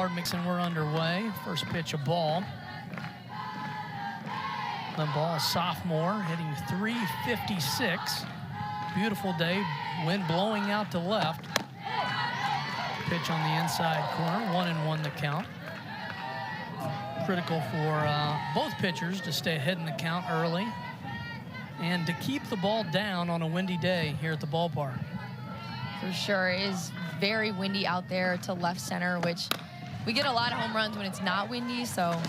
Ballard mix, and we're underway. First pitch, a ball. Limbaugh, a sophomore, hitting .356. Beautiful day, wind blowing out to left. Pitch on the inside corner, 1-1 the count. Critical for both pitchers to stay ahead in the count early and to keep the ball down on a windy day here at the ballpark. For sure, it is very windy out there to left center, which we get a lot of home runs when it's not windy, so.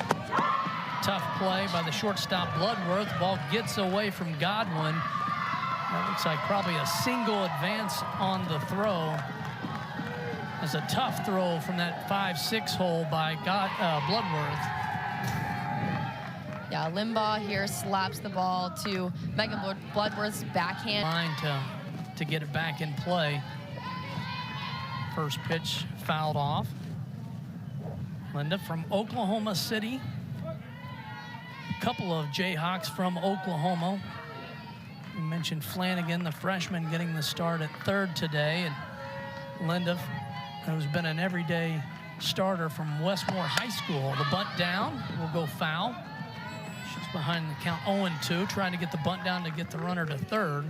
Tough play by the shortstop Bloodworth. Ball gets away from Godwin. That looks like probably a single advance on the throw. It's a tough throw from that 5-6 hole by Bloodworth. Yeah, Limbaugh here slaps the ball to Megan Bloodworth's backhand. Line to get it back in play. First pitch fouled off. Linda from Oklahoma City. A couple of Jayhawks from Oklahoma. We mentioned Flanagan, the freshman, getting the start at third today. And Linda, who's been an everyday starter from Westmore High School. The bunt down will go foul. She's behind the count 0-2, trying to get the bunt down to get the runner to third.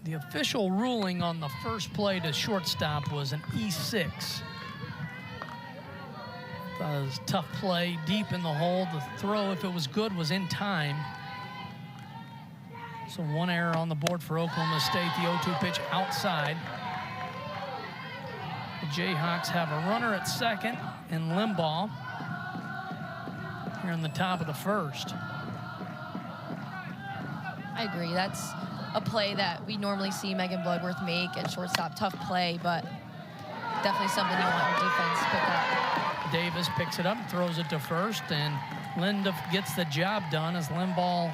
The official ruling on the first play to shortstop was an E6. That was a tough play, deep in the hole. The throw, if it was good, was in time. So one error on the board for Oklahoma State. The 0-2 pitch outside. The Jayhawks have a runner at second and Limbaugh here in the top of the first. I agree. That's a play that we normally see Megan Bloodworth make at shortstop. Tough play, but definitely something you want your defense to pick up. Davis picks it up, throws it to first, and Linda gets the job done as Limbaugh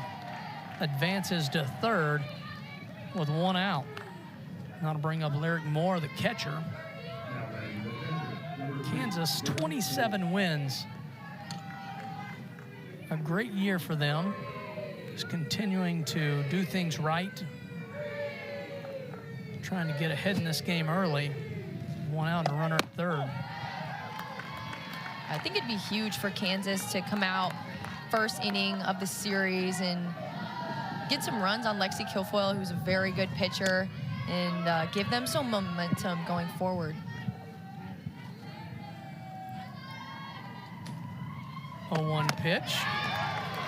advances to third with one out. Now to bring up Lyric Moore, the catcher. Kansas, 27 wins. A great year for them. Just continuing to do things right. Trying to get ahead in this game early. One out and a runner at third. I think it'd be huge for Kansas to come out first inning of the series and get some runs on Lexi Kilfoyle, who's a very good pitcher, and give them some momentum going forward. 0-1 pitch.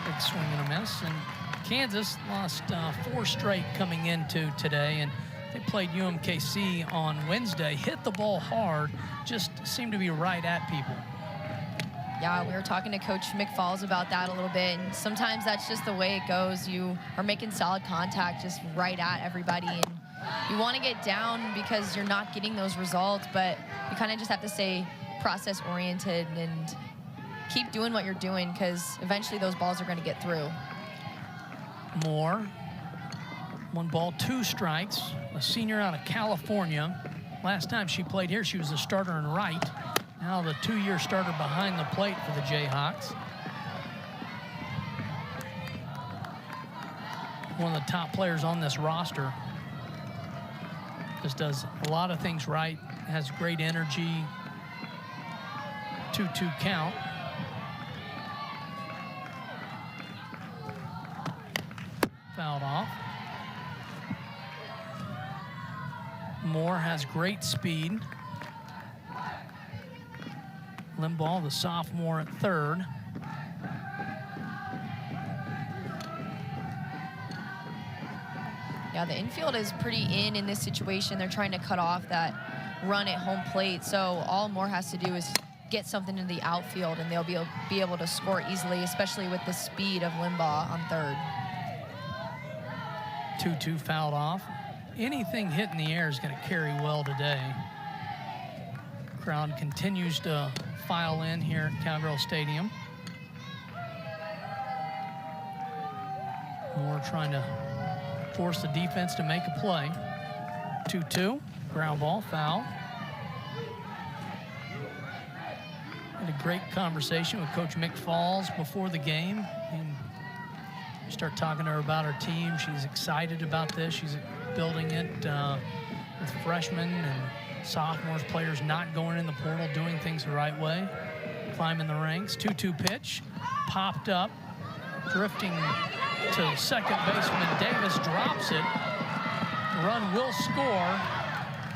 Big swing and a miss. And Kansas lost 4 straight coming into today, and they played UMKC on Wednesday. Hit the ball hard, just seemed to be right at people. Yeah, we were talking to Coach McFalls about that a little bit, and sometimes that's just the way it goes. You are making solid contact just right at everybody, and you want to get down because you're not getting those results, but you kind of just have to stay process-oriented and keep doing what you're doing, because eventually those balls are going to get through. Moore, 1 ball, 2 strikes, a senior out of California. Last time she played here, she was the starter in right. Now the 2-year starter behind the plate for the Jayhawks. One of the top players on this roster. Just does a lot of things right, has great energy. 2-2 count. Fouled off. Moore has great speed. Limbaugh, the sophomore, at third. Yeah, the infield is pretty in this situation. They're trying to cut off that run at home plate. So all Moore has to do is get something in the outfield, and they'll be able to score easily, especially with the speed of Limbaugh on third. 2-2 fouled off. Anything hit in the air is going to carry well today. Crowd continues to file in here at Cowgirl Stadium. Moore trying to force the defense to make a play. 2-2, ground ball, foul. Had a great conversation with Coach Mick Falls before the game. And we start talking to her about her team. She's excited about this. She's building it with freshmen and sophomores, players not going in the portal, doing things the right way, climbing the ranks. 2-2 pitch, popped up, drifting to second baseman Davis, drops it. Run will score,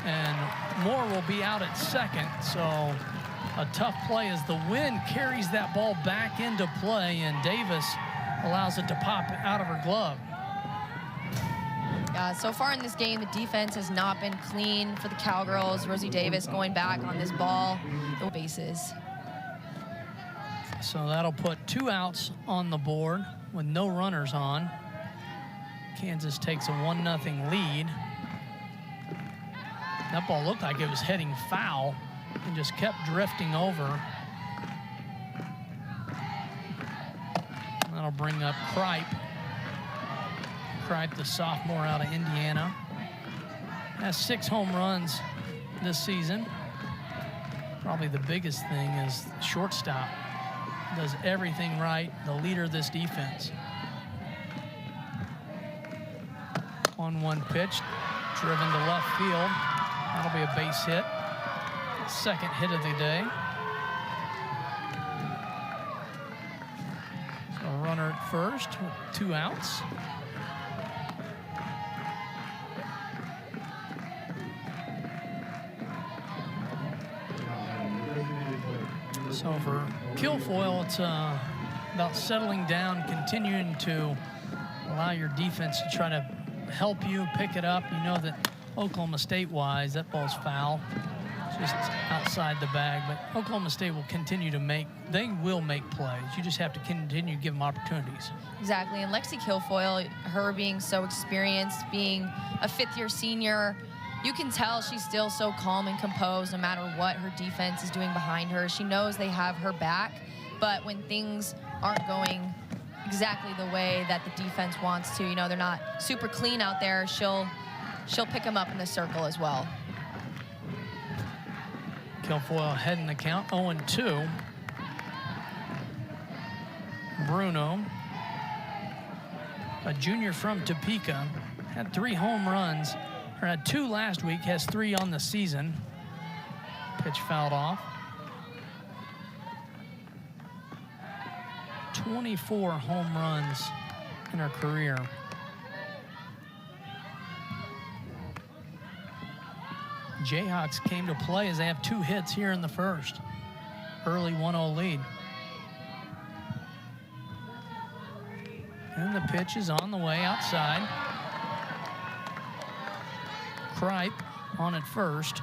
and Moore will be out at second. So a tough play as the wind carries that ball back into play, and Davis allows it to pop out of her glove. So far in this game, the defense has not been clean for the Cowgirls. Rosie Davis going back on this ball, the bases. So that'll put 2 outs on the board with no runners on. Kansas takes a 1-0 lead. That ball looked like it was heading foul and just kept drifting over. That'll bring up Kripe. Kripe, the sophomore out of Indiana. Has 6 home runs this season. Probably the biggest thing is shortstop. Does everything right, the leader of this defense. 1-1 pitch, driven to left field. That'll be a base hit. Second hit of the day. So a runner at first with 2 outs. So for Guilfoyle, it's about settling down, continuing to allow your defense to try to help you pick it up. You know that Oklahoma State-wise, that ball's foul. It's just outside the bag, but Oklahoma State will continue to they will make plays. You just have to continue to give them opportunities. Exactly, and Lexi Guilfoyle, her being so experienced, being a 5th-year senior, you can tell she's still so calm and composed no matter what her defense is doing behind her. She knows they have her back, but when things aren't going exactly the way that the defense wants to, you know, they're not super clean out there, she'll pick them up in the circle as well. Guilfoyle heading the count, 0-2. Bruno, a junior from Topeka, had 3 home runs. Or had 2 last week, has 3 on the season. Pitch fouled off. 24 home runs in her career. Jayhawks came to play as they have 2 hits here in the first. Early 1-0 lead. And the pitch is on the way outside. Kripe on at first.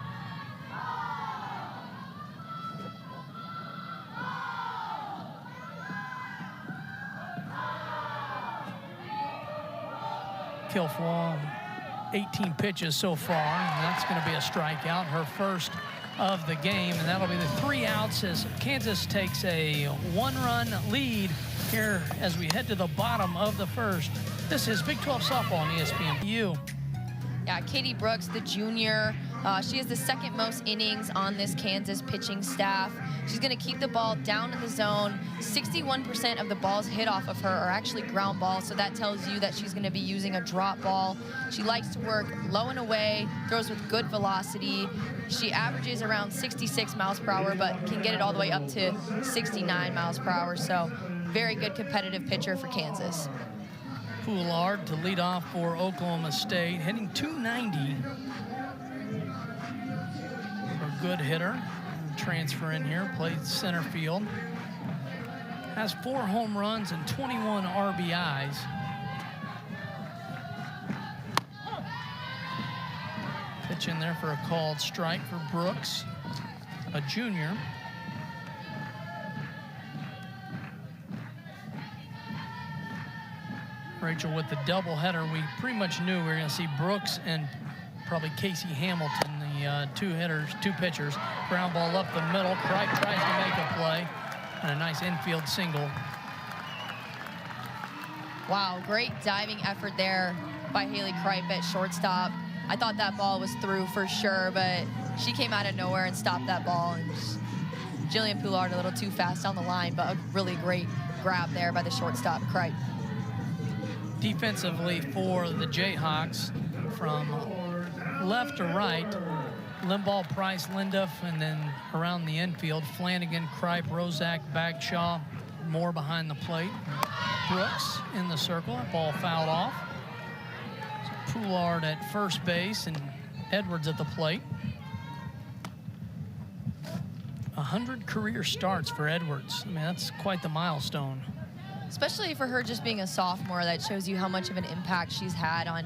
Guilfoyle, 18 pitches so far, and that's going to be a strikeout, her first of the game, and that'll be the 3 outs as Kansas takes a 1-run lead here as we head to the bottom of the first. This is Big 12 softball on ESPNU. Yeah, Katie Brooks, the junior, she has the 2nd most innings on this Kansas pitching staff. She's going to keep the ball down in the zone. 61% of the balls hit off of her are actually ground balls, so that tells you that she's going to be using a drop ball. She likes to work low and away, throws with good velocity. She averages around 66 miles per hour, but can get it all the way up to 69 miles per hour, so very good competitive pitcher for Kansas. Poulard to lead off for Oklahoma State, hitting .290. A good hitter. Transfer in here, played center field. Has 4 home runs and 21 RBIs. Pitch in there for a called strike for Brooks, a junior. Rachel, with the doubleheader, we pretty much knew we were going to see Brooks and probably Casey Hamilton, the 2 pitchers. Ground ball up the middle. Kripe tries to make a play, and a nice infield single. Wow, great diving effort there by Haley Kripe at shortstop. I thought that ball was through for sure, but she came out of nowhere and stopped that ball. And Jillian Poulard a little too fast on the line, but a really great grab there by the shortstop, Kripe. Defensively for the Jayhawks, from left to right, Limbaugh, Price, Linduff, and then around the infield, Flanagan, Kripe, Rozak, Bagshaw, Moore behind the plate. Brooks in the circle, ball fouled off. Poulard at first base and Edwards at the plate. 100 career starts for Edwards. I mean, that's quite the milestone. Especially for her just being a sophomore, that shows you how much of an impact she's had on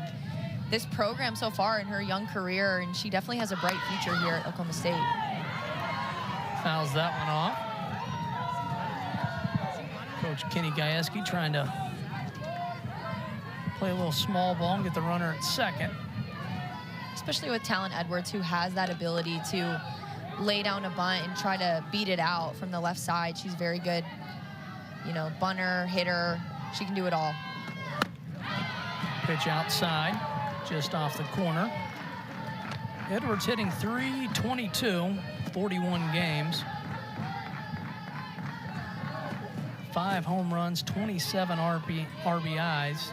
this program so far in her young career, and she definitely has a bright future here at Oklahoma State. Fouls that one off. Coach Kenny Gajewski trying to play a little small ball and get the runner at second. Especially with Talon Edwards, who has that ability to lay down a bunt and try to beat it out from the left side. She's very good, you know, bunter, hitter. She can do it all. Pitch outside, just off the corner. Edwards hitting .322, 41 games. 5 home runs, 27 RBIs.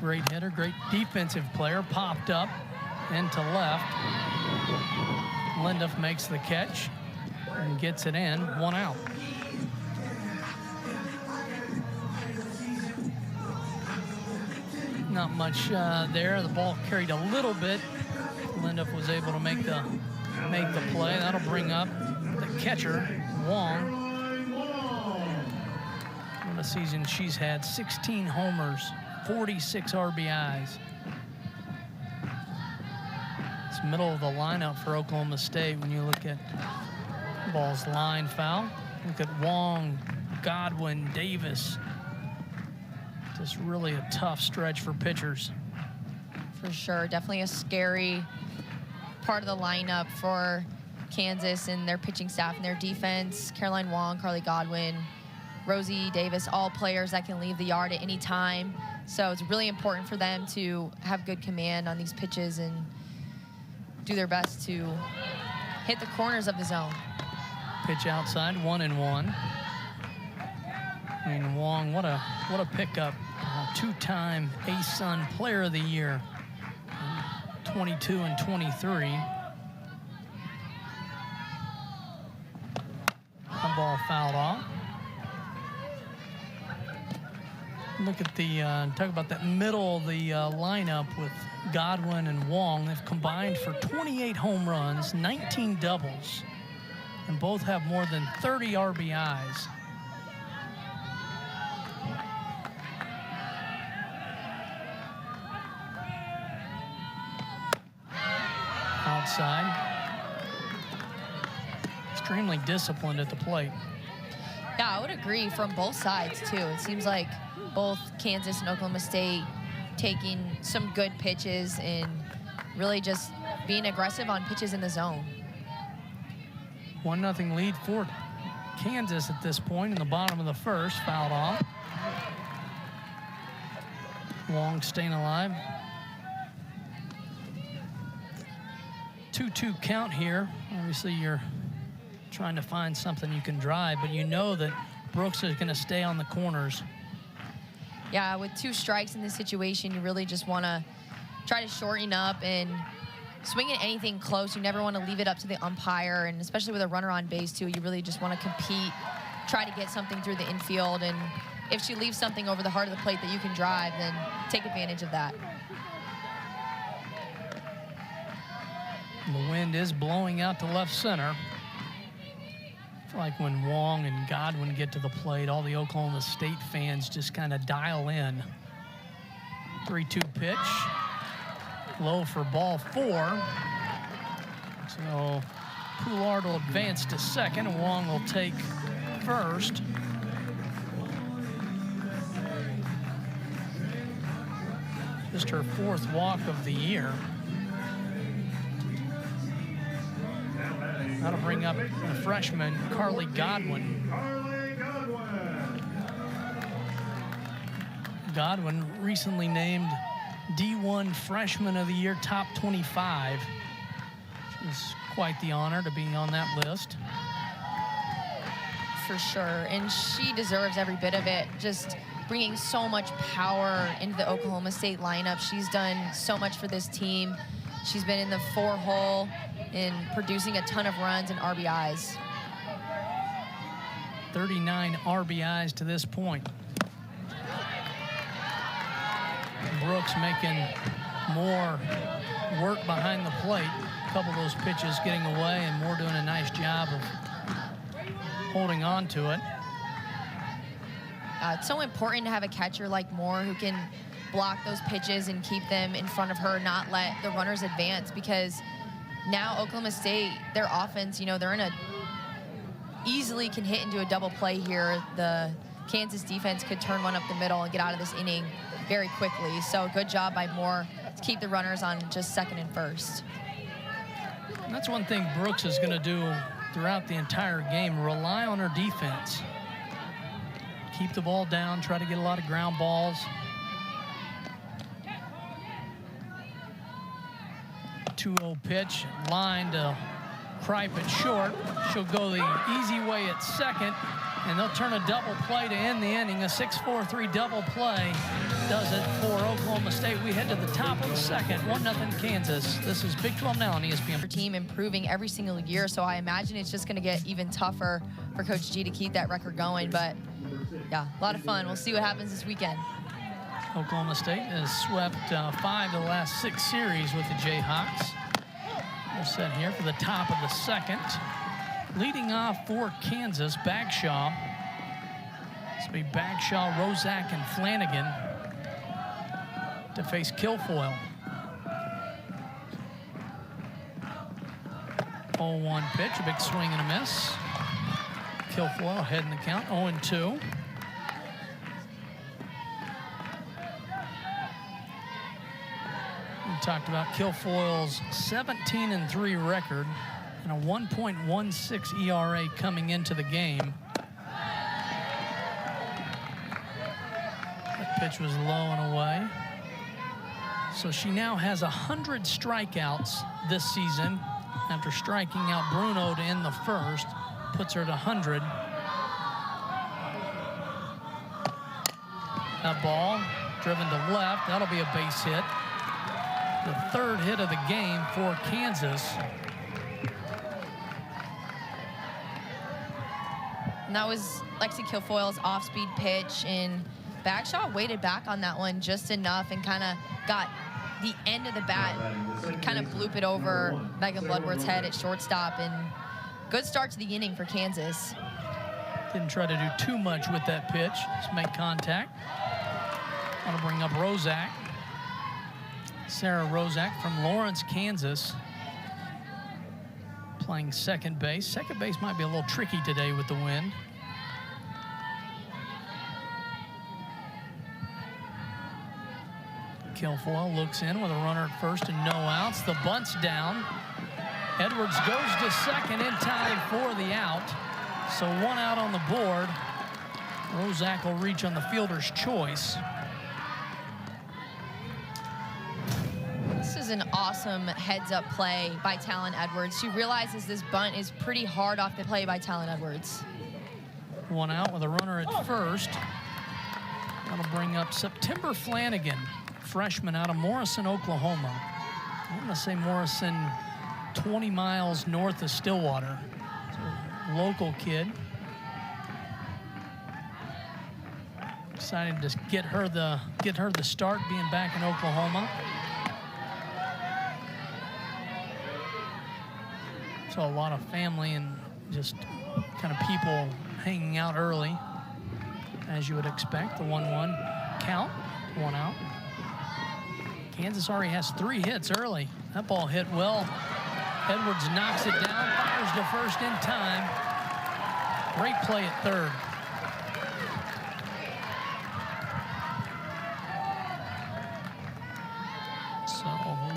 Great hitter, great defensive player. Popped up into left. Linduff makes the catch and gets it in. 1 out. Not much there. The ball carried a little bit. Linduff was able to make the play. That'll bring up the catcher, Wong. What a season she's had. 16 homers, 46 RBIs. It's middle of the lineup for Oklahoma State when you look at ball's line foul. Look at Wong, Godwin, Davis. Just really a tough stretch for pitchers. For sure, definitely a scary part of the lineup for Kansas and their pitching staff and their defense. Caroline Wong, Carly Godwin, Rosie Davis, all players that can leave the yard at any time. So it's really important for them to have good command on these pitches and do their best to hit the corners of the zone. Pitch outside, 1-1. I mean, Wong, what a pickup. Two-time ASUN Player of the Year, 22 and 23. The ball fouled off. Look at the, talk about that middle of the lineup with Godwin and Wong. They've combined for 28 home runs, 19 doubles, and both have more than 30 RBIs. Outside. Extremely disciplined at the plate. Yeah, I would agree from both sides, too. It seems like both Kansas and Oklahoma State taking some good pitches and really just being aggressive on pitches in the zone. 1-0 lead for Kansas at this point in the bottom of the first. Fouled off. Wong staying alive. 2-2 count here. Obviously, you're trying to find something you can drive, but you know that Brooks is going to stay on the corners. Yeah, with 2 strikes in this situation, you really just want to try to shorten up and swing at anything close. You never want to leave it up to the umpire, and especially with a runner on base, too, you really just want to compete, try to get something through the infield, and if she leaves something over the heart of the plate that you can drive, then take advantage of that. The wind is blowing out to left center. I feel like when Wong and Godwin get to the plate, all the Oklahoma State fans just kind of dial in. 3-2 pitch. Low for ball 4. So Poulard will advance to second, and Wong will take first. Just her 4th walk of the year. That'll bring up the freshman, Carly Godwin. Godwin recently named D1 Freshman of the Year, top 25. It's quite the honor to be on that list. For sure, and she deserves every bit of it. Just bringing so much power into the Oklahoma State lineup. She's done so much for this team. She's been in the 4-hole and producing a ton of runs and RBIs. 39 RBIs to this point. Brooks making more work behind the plate. A couple of those pitches getting away, and Moore doing a nice job of holding on to it. It's so important to have a catcher like Moore who can block those pitches and keep them in front of her, not let the runners advance, because now Oklahoma State, their offense, you know, they're in a easily can hit into a double play here. The Kansas defense could turn one up the middle and get out of this inning very quickly. So good job by Moore to keep the runners on just second and first. And that's one thing Brooks is going to do throughout the entire game, rely on her defense. Keep the ball down, try to get a lot of ground balls. 2-0 pitch, line to Kripe at short. She'll go the easy way at second, and they'll turn a double play to end the inning. A 6-4-3 double play does it for Oklahoma State. We head to the top of the second, 1-0 Kansas. This is Big 12 Now on ESPN. Her team improving every single year, so I imagine it's just going to get even tougher for Coach G to keep that record going. But yeah, a lot of fun. We'll see what happens this weekend. Oklahoma State has swept 5 of the last 6 series with the Jayhawks. We're set here for the top of the second. Leading off for Kansas, Bagshaw. This will be Bagshaw, Rozak, and Flanagan to face Kilfoyle. 0-1 pitch, a big swing and a miss. Kilfoyle ahead in the count, 0-2. We talked about Kilfoyle's 17-3 record and a 1.16 ERA coming into the game. That pitch was low and away. So she now has 100 strikeouts this season after striking out Bruno to end the first. Puts her at 100. That ball driven to left. That'll be a base hit. The third hit of the game for Kansas. And that was Lexi Kilfoyle's off-speed pitch, and Bagshaw waited back on that one just enough and kind of got the end of the bat, kind of bloop it over Megan Bloodworth's head at shortstop, and good start to the inning for Kansas. Didn't try to do too much with that pitch. Just make contact. Want to bring up Rozak. Sarah Rozak from Lawrence, Kansas, playing second base. Second base might be a little tricky today with the wind. Kilfoyle looks in with a runner at first and no outs. The bunt's down. Edwards goes to second in time for the out. So 1 out on the board. Rozak will reach on the fielder's choice. This is an awesome heads-up play by Talon Edwards. She realizes this bunt is pretty hard off the play by Talon Edwards. 1 out with a runner at first. That'll bring up September Flanagan, freshman out of Morrison, Oklahoma. I'm going to say Morrison, 20 miles north of Stillwater. So, local kid. Excited to get her the start being back in Oklahoma. So a lot of family and just kind of people hanging out early, as you would expect. The 1-1 count, 1 out. Kansas already has 3 hits early. That ball hit well. Edwards knocks it down, fires to first in time. Great play at third. So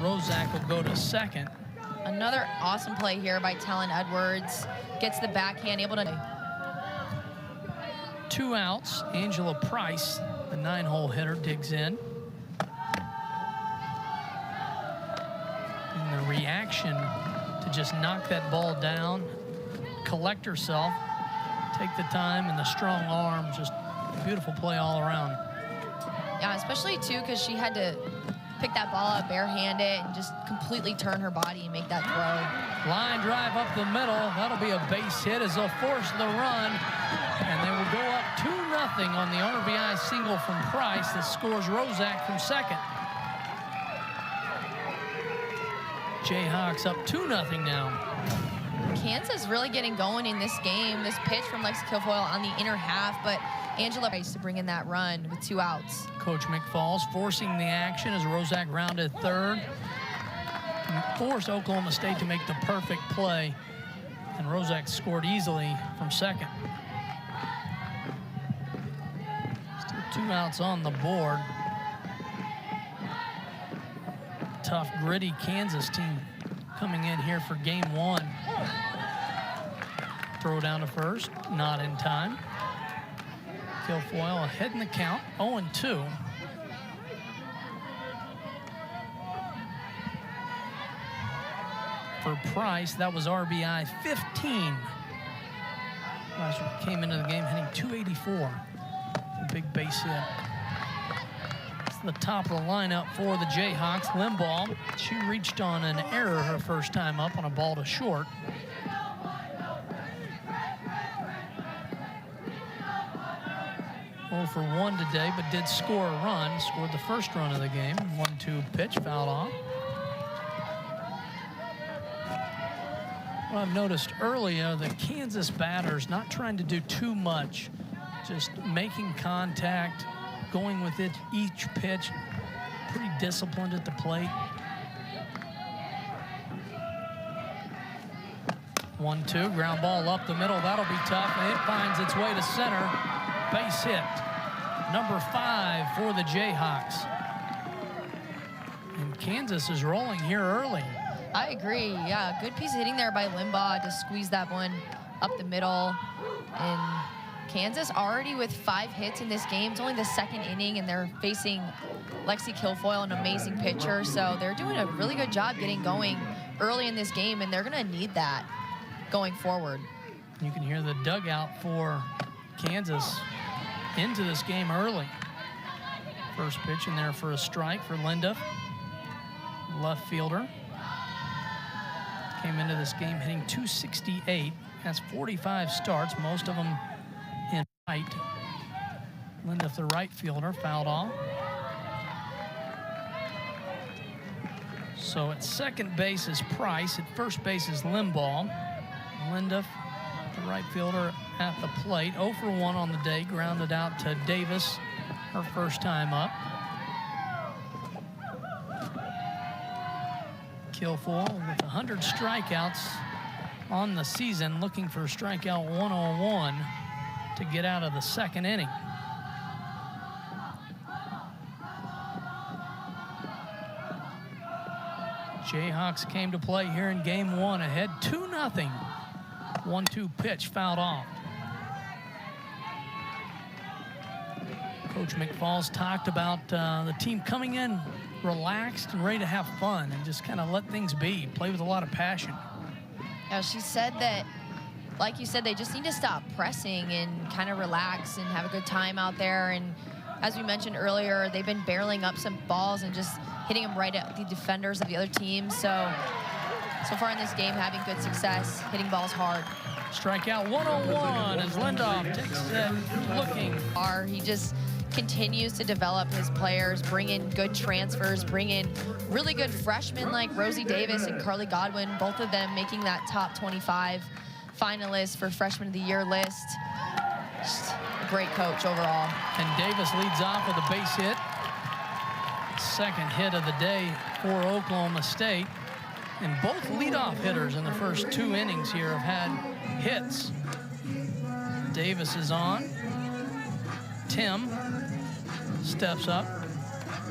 Rozak will go to second. Another awesome play here by Talon Edwards. Gets the backhand, able to... 2 outs. Angela Price, the 9-hole hitter, digs in. And the reaction to just knock that ball down, collect herself, take the time, and the strong arm just Beautiful play all around. Yeah, especially too because she had to pick that ball up barehanded and just completely turn her body and make that throw. Line drive up the middle. That'll be a base hit as they'll force the run. And they will go up 2-0 on the RBI single from Price that scores Rozak from second. Jayhawks up 2-0 now. Kansas really getting going in this game. This pitch from Lexi Kilfoyle on the inner half, but Angela Price to bring in that run with 2 outs. Coach McFalls forcing the action as Rozak rounded third. Forced Oklahoma State to make the perfect play, and Rozak scored easily from second. Still 2 outs on the board. Tough, gritty Kansas team coming in here for game 1. Throw down to first, not in time. Kilfoyle ahead in the count, 0-2. For Price, that was RBI 15. Last one came into the game hitting .284. A big base hit. It's the top of the lineup for the Jayhawks. Limbaugh, she reached on an error her first time up on a ball to short. For 1 today, but did score a run. Scored the first run of the game. 1-2 pitch, fouled off. Well, I've noticed earlier the Kansas batters not trying to do too much, just making contact, going with it each pitch, pretty disciplined at the plate. 1-2, ground ball up the middle. That'll be tough, and it finds its way to center. Base hit. Number 5 for the Jayhawks. And Kansas is rolling here early. I agree. Yeah, good piece of hitting there by Limbaugh to squeeze that one up the middle. And Kansas already with 5 hits in this game. It's only the 2nd inning, and they're facing Lexi Kilfoyle, an amazing pitcher. So they're doing a really good job getting going early in this game, and they're going to need that going forward. You can hear the dugout for Kansas into this game early. First pitch in there for a strike for Linda, left fielder. Came into this game hitting .268. Has 45 starts, most of them in right. Linda, the right fielder, fouled off. So at second base is Price. At first base is Limbaugh. Linda, the right fielder, at the plate. 0 for 1 on the day, grounded out to Davis, her first time up. Kilfoyle with 100 strikeouts on the season, looking for strikeout 101 to get out of the 2nd inning. Jayhawks came to play here in game 1, ahead 2-0. 1-2 pitch, fouled off. Coach McFalls talked about the team coming in relaxed and ready to have fun and just kind of let things be, play with a lot of passion. Yeah, she said that, like you said, they just need to stop pressing and kind of relax and have a good time out there. And as we mentioned earlier, they've been barreling up some balls and just hitting them right at the defenders of the other team. So far in this game, having good success, hitting balls hard. Strikeout 101 as Lindhoff takes it looking. He just continues to develop his players, bring in good transfers, bring in really good freshmen like Rosie Davis and Carly Godwin, both of them making that top 25 finalists for Freshman of the Year list. Just a great coach overall. And Davis leads off with a base hit. 2nd hit of the day for Oklahoma State. And both leadoff hitters in the first 2 innings here have had hits. Davis is on. Tim steps up.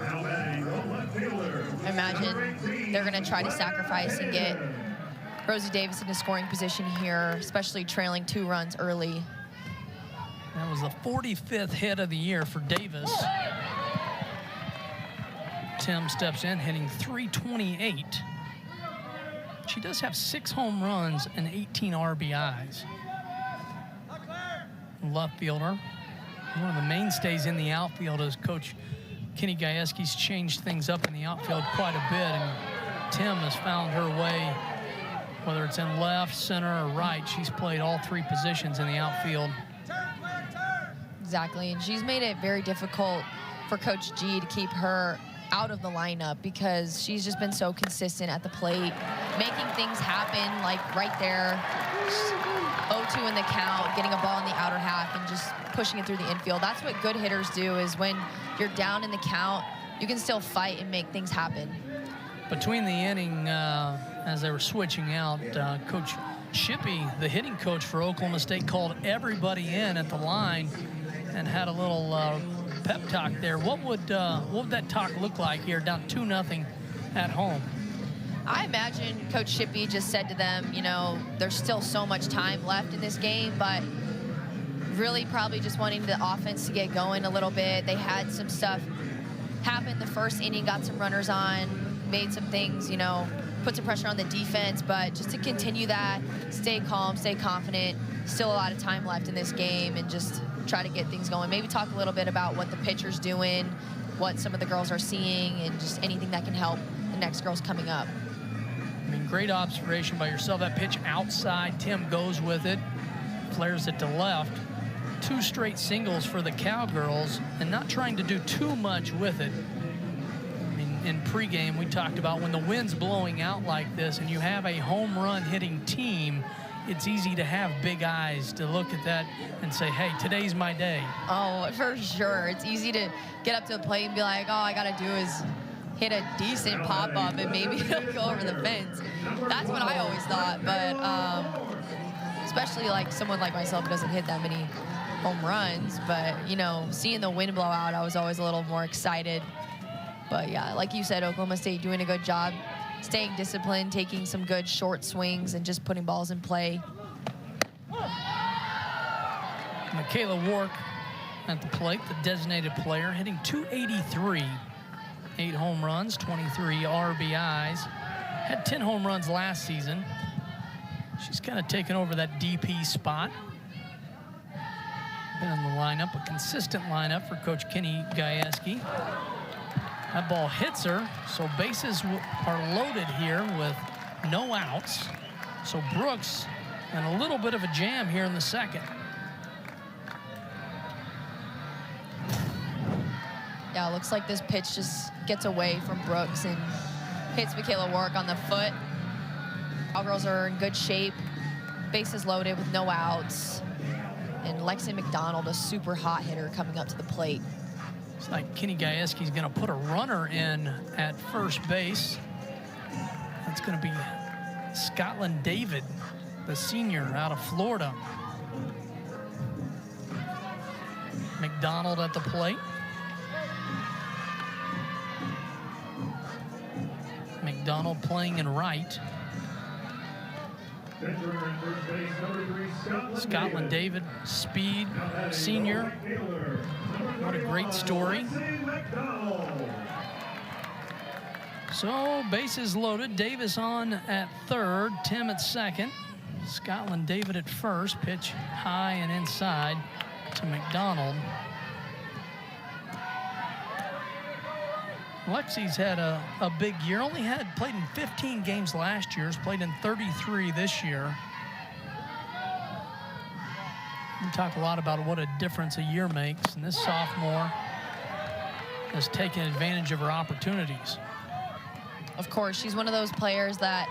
I imagine they're going to try to sacrifice and get Rosie Davis into scoring position here, especially trailing 2 runs early. That was the 45th hit of the year for Davis. Tim steps in, hitting .328. She does have 6 home runs and 18 RBIs. Left fielder one of the mainstays in the outfield as Coach Kenny Gajewski's changed things up in the outfield quite a bit, and Tim has found her way, whether it's in left, center, or right. She's played all three positions in the outfield. Exactly, and she's made it very difficult for Coach G to keep her out of the lineup because she's just been so consistent at the plate, making things happen, like right there, 0-2 in the count, getting a ball in the outer half and just pushing it through the infield. That's what good hitters do, is when you're down in the count, you can still fight and make things happen. Between the inning, as they were switching out, Coach Shippey, the hitting coach for Oklahoma State, called everybody in at the line and had a little pep talk there. What would that talk look like here, down 2-0 at home? I imagine Coach Shippey just said to them, you know, there's still so much time left in this game, but really probably just wanting the offense to get going a little bit. They had some stuff happen the first inning, got some runners on, made some things, you know, put some pressure on the defense, but just to continue that, stay calm, stay confident, still a lot of time left in this game, and just try to get things going. Maybe talk a little bit about what the pitcher's doing, what some of the girls are seeing, and just anything that can help the next girls coming up. I mean, great observation by yourself. That pitch outside, Tim goes with it, flares it to left. 2 straight singles for the Cowgirls, and not trying to do too much with it. I mean, in pregame, we talked about when the wind's blowing out like this and you have a home run hitting team, it's easy to have big eyes to look at that and say, hey, today's my day. Oh, for sure. It's easy to get up to the plate and be like, all I got to do is hit a decent pop-up and maybe it'll go over the fence. That's what I always thought, but especially like someone like myself who doesn't hit that many home runs, but, you know, seeing the wind blow out, I was always a little more excited. But, yeah, like you said, Oklahoma State doing a good job, staying disciplined, taking some good short swings, and just putting balls in play. Michaela Wark at the plate, the designated player, hitting .283. 8 home runs, 23 RBIs. Had 10 home runs last season. She's kind of taken over that DP spot. Been in the lineup, a consistent lineup for Coach Kenny Gajewski. That ball hits her, so bases are loaded here with no outs. So Brooks and a little bit of a jam here in the second. Yeah, it looks like this pitch just gets away from Brooks and hits Michaela Wark on the foot. Cowgirls are in good shape. Bases loaded with no outs. And Lexi McDonald, a super hot hitter, coming up to the plate. It's like Kenny Gajewski's going to put a runner in at first base. That's going to be Scotland David, the senior out of Florida. McDonald at the plate. McDonald playing in right. Scotland David, speed, senior. What a great story. So bases loaded. Davis on at third, Tim at second. Scotland David at first. Pitch high and inside to McDonald. Lexi's had a big year. Only had played in 15 games last year. Has played in 33 this year. We talk a lot about what a difference a year makes, and this sophomore has taken advantage of her opportunities. Of course, she's one of those players that,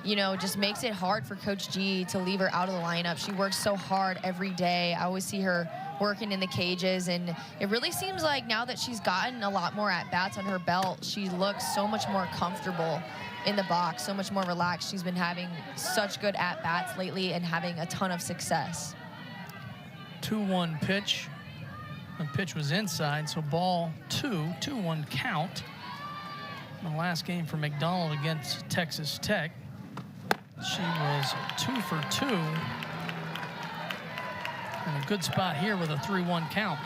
you know, just makes it hard for Coach G to leave her out of the lineup. She works so hard every day. I always see her working in the cages, and it really seems like now that she's gotten a lot more at-bats on her belt, she looks so much more comfortable in the box, so much more relaxed. She's been having such good at-bats lately and having a ton of success. 2-1 pitch. The pitch was inside, so ball 2-1 count. The last game for McDonald against Texas Tech, she was 2 for 2. In a good spot here with a 3-1 count.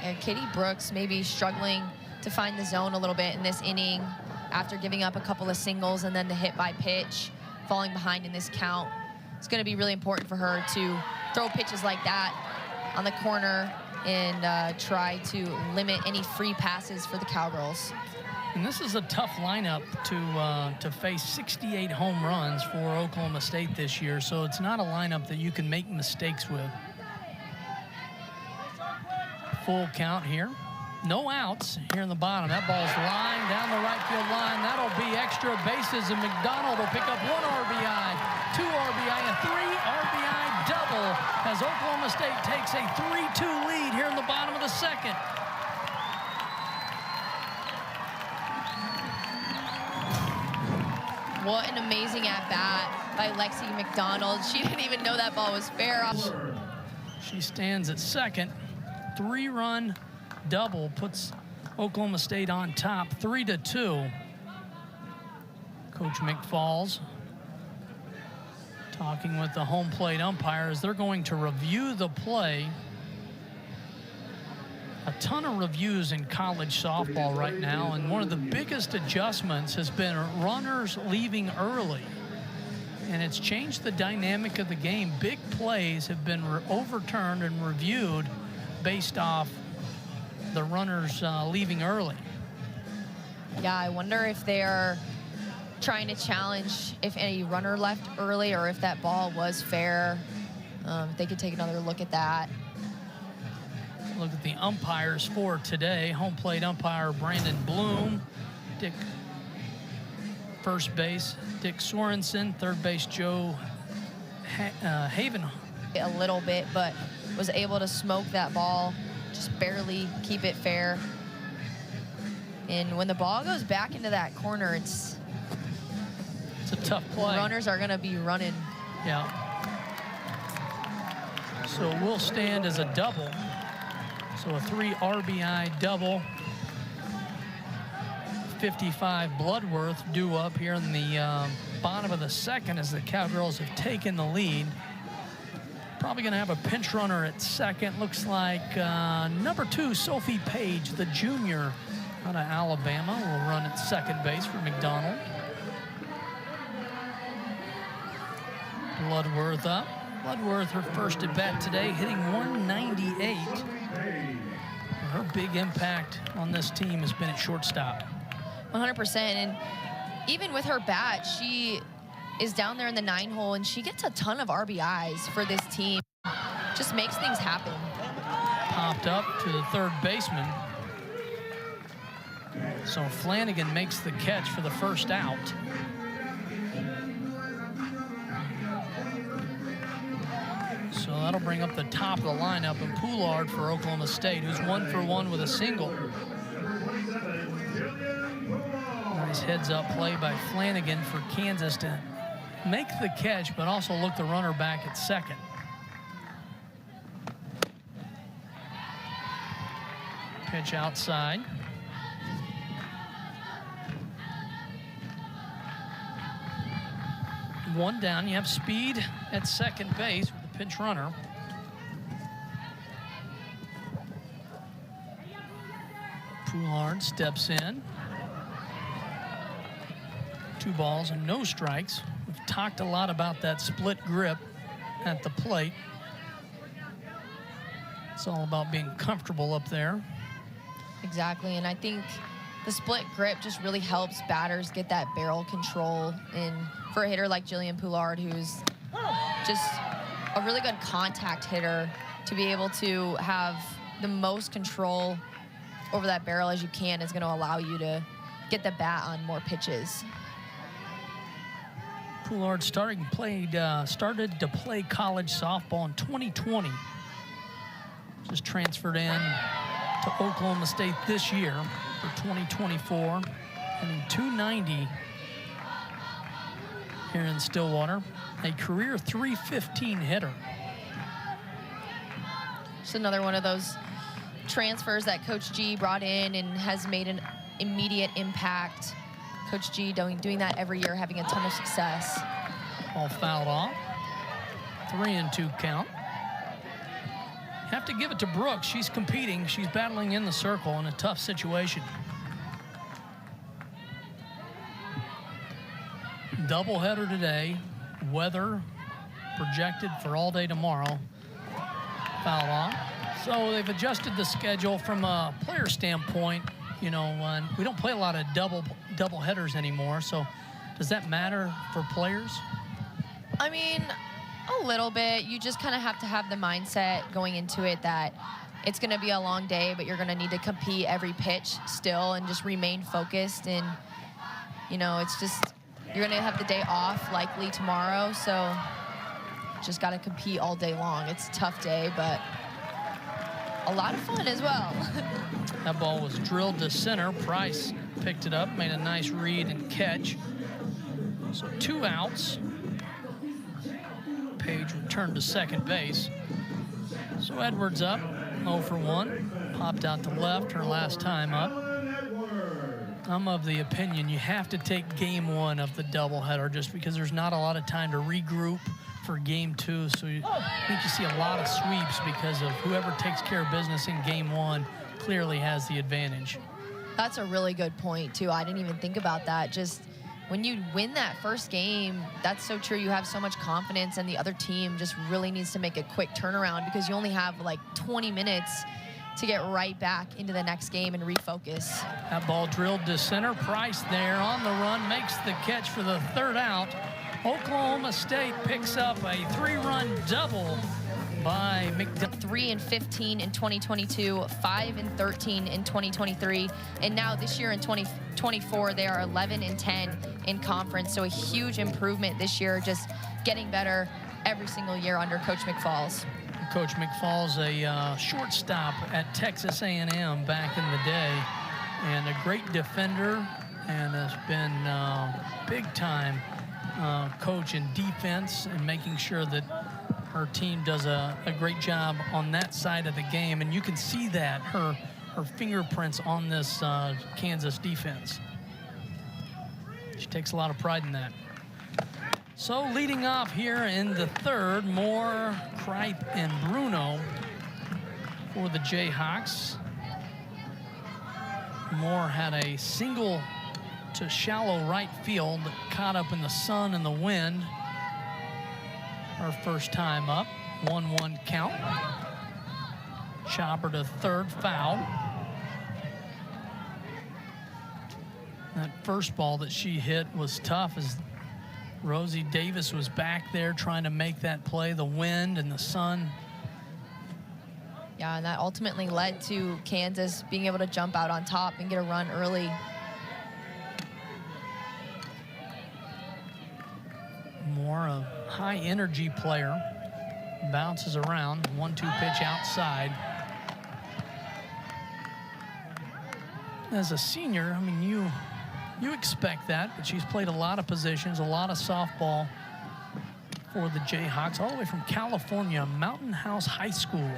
And Katie Brooks maybe struggling to find the zone a little bit in this inning after giving up a couple of singles and then the hit by pitch, falling behind in this count. it's going to be really important for her to throw pitches like that on the corner and try to limit any free passes for the Cowgirls. And this is a tough lineup to face 68 home runs for Oklahoma State this year, so it's not a lineup that you can make mistakes with. Full count here. No outs here in the bottom. That ball's lined down the right field line. That'll be extra bases, and McDonald will pick up 1 RBI, 2 RBI, and 3 RBI double as Oklahoma State takes a 3-2 lead here in the bottom of the second. What an amazing at-bat by Lexi McDonald. She didn't even know that ball was fair. She stands at second. 3-run double puts Oklahoma State on top, 3-2. Coach McFalls talking with the home plate umpires. They're going to review the play. A ton of reviews in college softball right now, and one of the biggest adjustments has been runners leaving early. And it's changed the dynamic of the game. Big plays have been overturned and reviewed based off the runners leaving early. Yeah, I wonder if they're trying to challenge if any runner left early or if that ball was fair. If they could take another look at that. Look at the umpires for today. Home plate umpire Brandon Bloom. First base, Dick Sorensen. Third base, Joe Haven. A little bit, but was able to smoke that ball, just barely keep it fair. And when the ball goes back into that corner, it's a tough play. Runners are going to be running. Yeah. So it will stand as a double. So a 3 RBI double. 55 Bloodworth due up here in the bottom of the second as the Cowgirls have taken the lead. Probably going to have a pinch runner at second. Looks like number 2, Sophie Page, the junior out of Alabama, will run at second base for McDonald. Bloodworth up. Bloodworth, her first at bat today, hitting 198. Her big impact on this team has been at shortstop. 100%. And even with her bat, she is down there in the 9-hole, and she gets a ton of RBIs for this team. Just makes things happen. Popped up to the third baseman. So Flanagan makes the catch for the first out. So that'll bring up the top of the lineup, and Poulard for Oklahoma State, who's 1 for 1 with a single. Nice heads-up play by Flanagan for Kansas to make the catch, but also look the runner back at second. Pitch outside. One down. You have speed at second base with the pinch runner. Poulard steps in. 2 balls and no strikes. We've talked a lot about that split grip at the plate. It's all about being comfortable up there. Exactly, and I think the split grip just really helps batters get that barrel control. And for a hitter like Jillian Poulard, who's just a really good contact hitter, to be able to have the most control over that barrel as you can is going to allow you to get the bat on more pitches. Poulard started to play college softball in 2020. Just transferred in to Oklahoma State this year for 2024. Hitting .290 here in Stillwater. A career .315 hitter. Just another one of those transfers that Coach G brought in and has made an immediate impact. Coach G doing that every year, having a ton of success. All fouled off. 3-2 count. Have to give it to Brooks. She's competing. She's battling in the circle in a tough situation. Doubleheader today. Weather projected for all day tomorrow. Fouled off. So they've adjusted the schedule from a player standpoint. You know, and we don't play a lot of double headers anymore. So does that matter for players? I mean, a little bit. You just kind of have to have the mindset going into it that it's going to be a long day, but you're going to need to compete every pitch still and just remain focused. And, you know, it's just, you're going to have the day off likely tomorrow. So just got to compete all day long. It's a tough day, but a lot of fun as well. That ball was drilled to center. Price picked it up, made a nice read and catch. So 2 outs. Page returned to second base. So Edwards up, 0 for 1. Popped out to left her last time up. I'm of the opinion you have to take game 1 of the doubleheader just because there's not a lot of time to regroup for game 2. So I think you see a lot of sweeps because of whoever takes care of business in game 1 clearly has the advantage. That's a really good point, too. I didn't even think about that. Just when you win that first game, that's so true. You have so much confidence, and the other team just really needs to make a quick turnaround because you only have like 20 minutes to get right back into the next game and refocus. That ball drilled to center. Price there on the run, makes the catch for the 3rd out. Oklahoma State picks up a 3-run double by McDonald. 3 and 15 in 2022, 5 and 13 in 2023, and now this year in 2024 they are 11 and 10 in conference. So a huge improvement this year, just getting better every single year under Coach McFalls. Coach McFalls, a shortstop at Texas A&M back in the day, and a great defender, and has been big time coach in defense and making sure that her team does a great job on that side of the game. And you can see that, her fingerprints on this Kansas defense. She takes a lot of pride in that. So leading off here in the 3rd, Moore, Kripe, and Bruno for the Jayhawks. Moore had a single to shallow right field, caught up in the sun and the wind. Her first time up, 1-1 count. Chopper to 3rd, foul. That first ball that she hit was tough as Rosie Davis was back there trying to make that play. The wind and the sun. Yeah, and that ultimately led to Kansas being able to jump out on top and get a run early. More a high energy player. Bounces around, 1-2 pitch outside. As a senior, I mean, you expect that, but she's played a lot of positions, a lot of softball for the Jayhawks, all the way from California, Mountain House High School.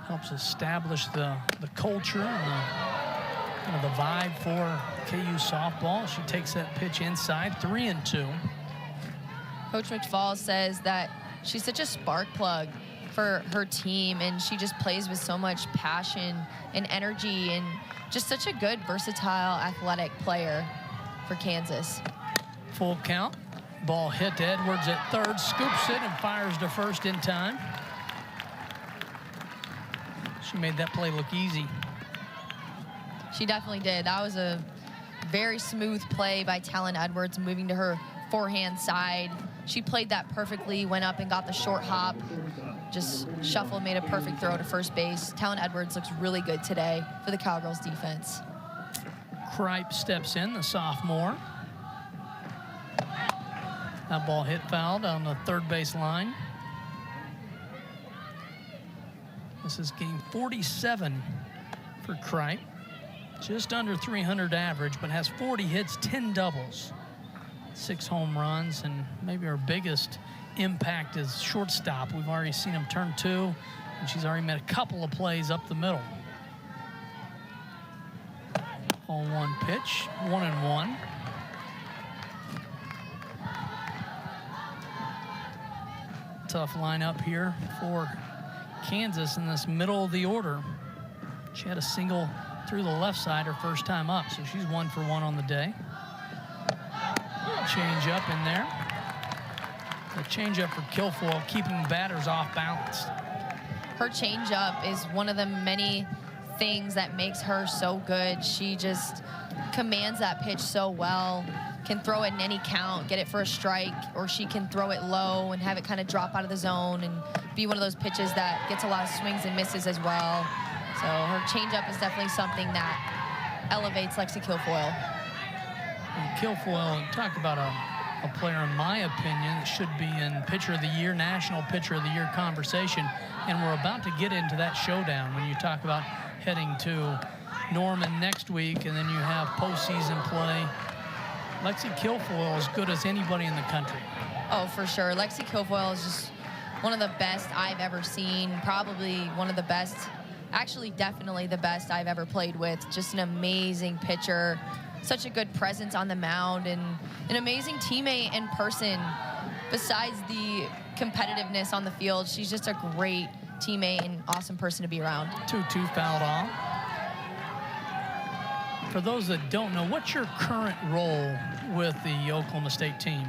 Helps establish the culture and the vibe for KU softball. She takes that pitch inside, 3-2. Coach McFalls says that she's such a spark plug for her team, and she just plays with so much passion and energy, and just such a good, versatile, athletic player for Kansas. Full count. Ball hit to Edwards at 3rd, scoops it and fires to 1st in time. She made that play look easy. She definitely did. That was a very smooth play by Talon Edwards, moving to her forehand side. She played that perfectly, went up and got the short hop, just shuffled, made a perfect throw to 1st base. Talon Edwards looks really good today for the Cowgirls defense. Kripe steps in, the sophomore. That ball hit fouled on the 3rd base line. This is game 47 for Kripe. Just under 300 average, but has 40 hits, 10 doubles, 6 home runs, and maybe her biggest impact is shortstop. We've already seen him turn 2, and she's already made a couple of plays up the middle. 0-1 pitch, 1-1. Tough lineup here for Kansas in this middle of the order. She had a single through the left side her first time up, so she's 1 for 1 on the day. changeup in there. The changeup for Kilfoyle, keeping batters off balance. Her changeup is one of the many things that makes her so good. She just commands that pitch so well, can throw it in any count, get it for a strike, or she can throw it low and have it kind of drop out of the zone and be one of those pitches that gets a lot of swings and misses as well. So her changeup is definitely something that elevates Lexi Kilfoyle. And Kilfoyle, talk about a player, in my opinion, that should be in Pitcher of the Year, National Pitcher of the Year conversation. And we're about to get into that showdown when you talk about heading to Norman next week, and then you have postseason play. Lexi Kilfoyle is as good as anybody in the country. Oh, for sure. Lexi Kilfoyle is just one of the best I've ever seen, probably one of the best, actually definitely the best I've ever played with. Just an amazing pitcher, such a good presence on the mound, and an amazing teammate and person. Besides the competitiveness on the field, she's just a great teammate and awesome person to be around. 2-2 fouled off. For those that don't know, what's your current role with the Oklahoma State team?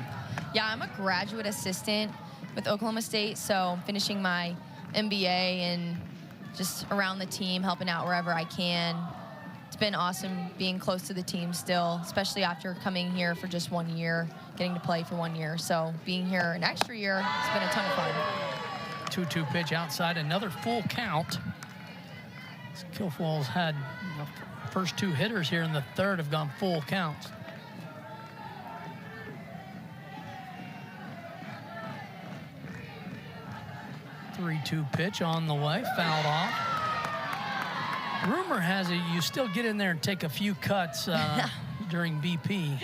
Yeah, I'm a graduate assistant with Oklahoma State, so I'm finishing my MBA and just around the team, helping out wherever I can. It's been awesome being close to the team still, especially after coming here for just 1 year, getting to play for 1 year. So being here an extra year, it's been a ton of fun. 2-2 pitch outside, another full count. Kilfoyle's had the first two hitters here in the third have gone full counts. Three-two pitch on the way, fouled off. Rumor has it you still get in there and take a few cuts during BP.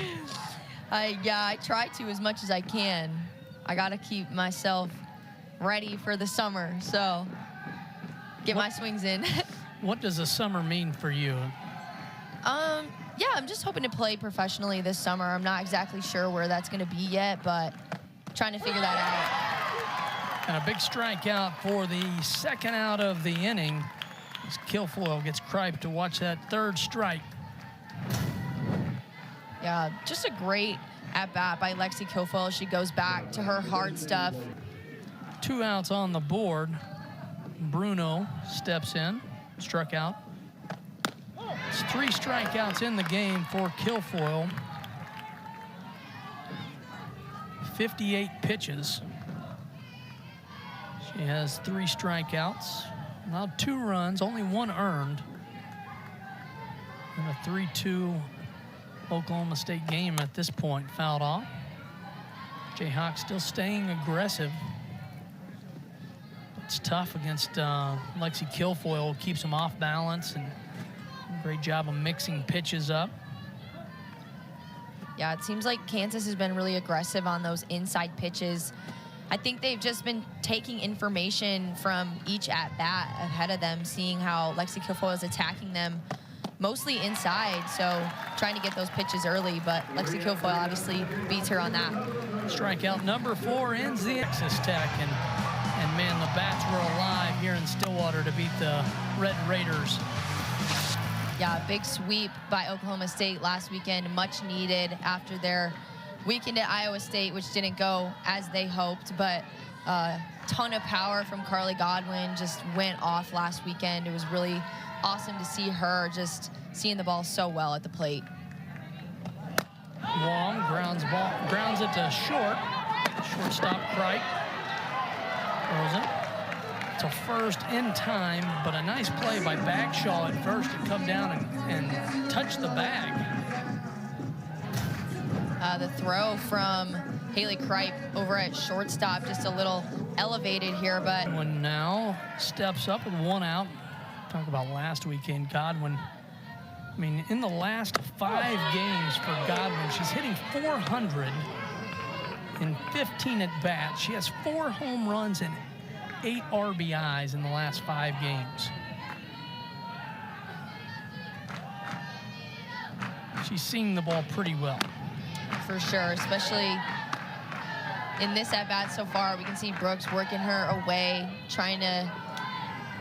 Yeah, I try to as much as I can. I got to keep myself ready for the summer, so get my swings in. What does the summer mean for you? Yeah, I'm just hoping to play professionally this summer. I'm not exactly sure where that's going to be yet, but trying to figure that out. And a big strikeout for the second out of the inning. As Kilfoyle gets Kripe to watch that third strike. Yeah, just a great at-bat by Lexi Kilfoyle. She goes back to her hard stuff. 2 outs on the board. Bruno steps in, struck out. It's 3 strikeouts in the game for Kilfoyle. 58 pitches. She has 3 strikeouts. Now 2 runs, only 1 earned. And a 3-2 Oklahoma State game at this point, fouled off. Jayhawk still staying aggressive. It's tough against Lexi Kilfoyle, keeps them off balance, and great job of mixing pitches up. Yeah, it seems like Kansas has been really aggressive on those inside pitches. I think they've just been taking information from each at-bat ahead of them, seeing how Lexi Kilfoyle is attacking them mostly inside, so trying to get those pitches early, but Lexi Kilfoyle obviously beats her on that. Strikeout number 4 ends the Texas Tech, and man, the bats were alive here in Stillwater to beat the Red Raiders. Yeah, big sweep by Oklahoma State last weekend, much needed after their weekend at Iowa State, which didn't go as they hoped, but a ton of power from Carly Godwin just went off last weekend. It was really awesome to see her just seeing the ball so well at the plate. Wong grounds it to short. Shortstop Kripe throws it. It's a first in time, but a nice play by Bagshaw at first to come down and touch the bag. The throw from Haley Kripe over at shortstop, just a little elevated here, but Godwin now steps up with 1 out. Talk about last weekend, Godwin. I mean, in the last 5 games for Godwin, she's hitting .400 in 15 at-bats. She has 4 home runs and 8 RBIs in the last 5 games. She's seeing the ball pretty well. for sure, especially in this at-bat so far. We can see Brooks working her away, trying to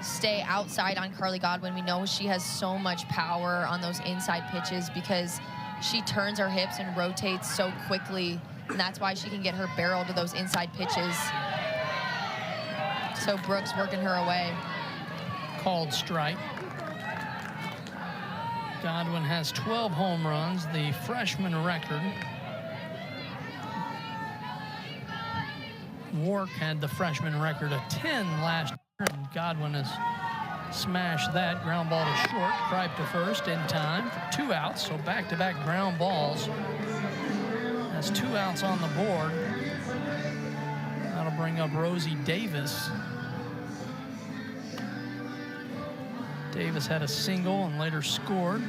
stay outside on Carly Godwin. We know she has so much power on those inside pitches because she turns her hips and rotates so quickly, and that's why she can get her barrel to those inside pitches. So Brooks working her away. Called strike. Godwin has 12 home runs, the freshman record. Wark had the freshman record of 10 last year, and Godwin has smashed that. Ground ball to short. Kripe to first in time for 2 outs, so back-to-back ground balls. Has 2 outs on the board. That'll bring up Rosie Davis. Davis had a single and later scored.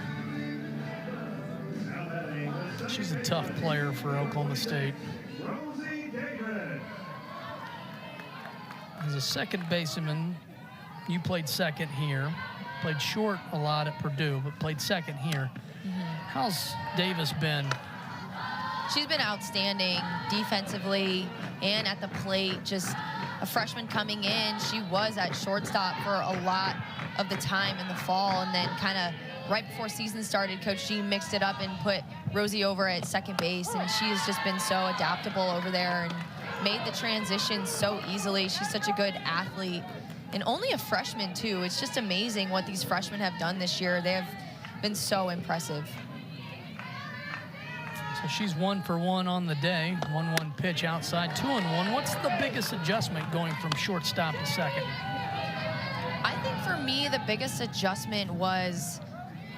She's a tough player for Oklahoma State. As a second baseman, you played second here. Played short a lot at Purdue, but played second here. How's Davis been? She's been outstanding defensively and at the plate. Just a freshman coming in, she was at shortstop for a lot of the time in the fall, and then kind of right before season started, Coach G mixed it up and put Rosie over at second base, and she has just been so adaptable over there and made the transition so easily. She's such a good athlete, and only a freshman too. It's just amazing what these freshmen have done this year. They have been so impressive. So she's 1 for 1 on the day. 1-1 pitch outside, 2-1. What's the biggest adjustment going from shortstop to second? I think for me, the biggest adjustment was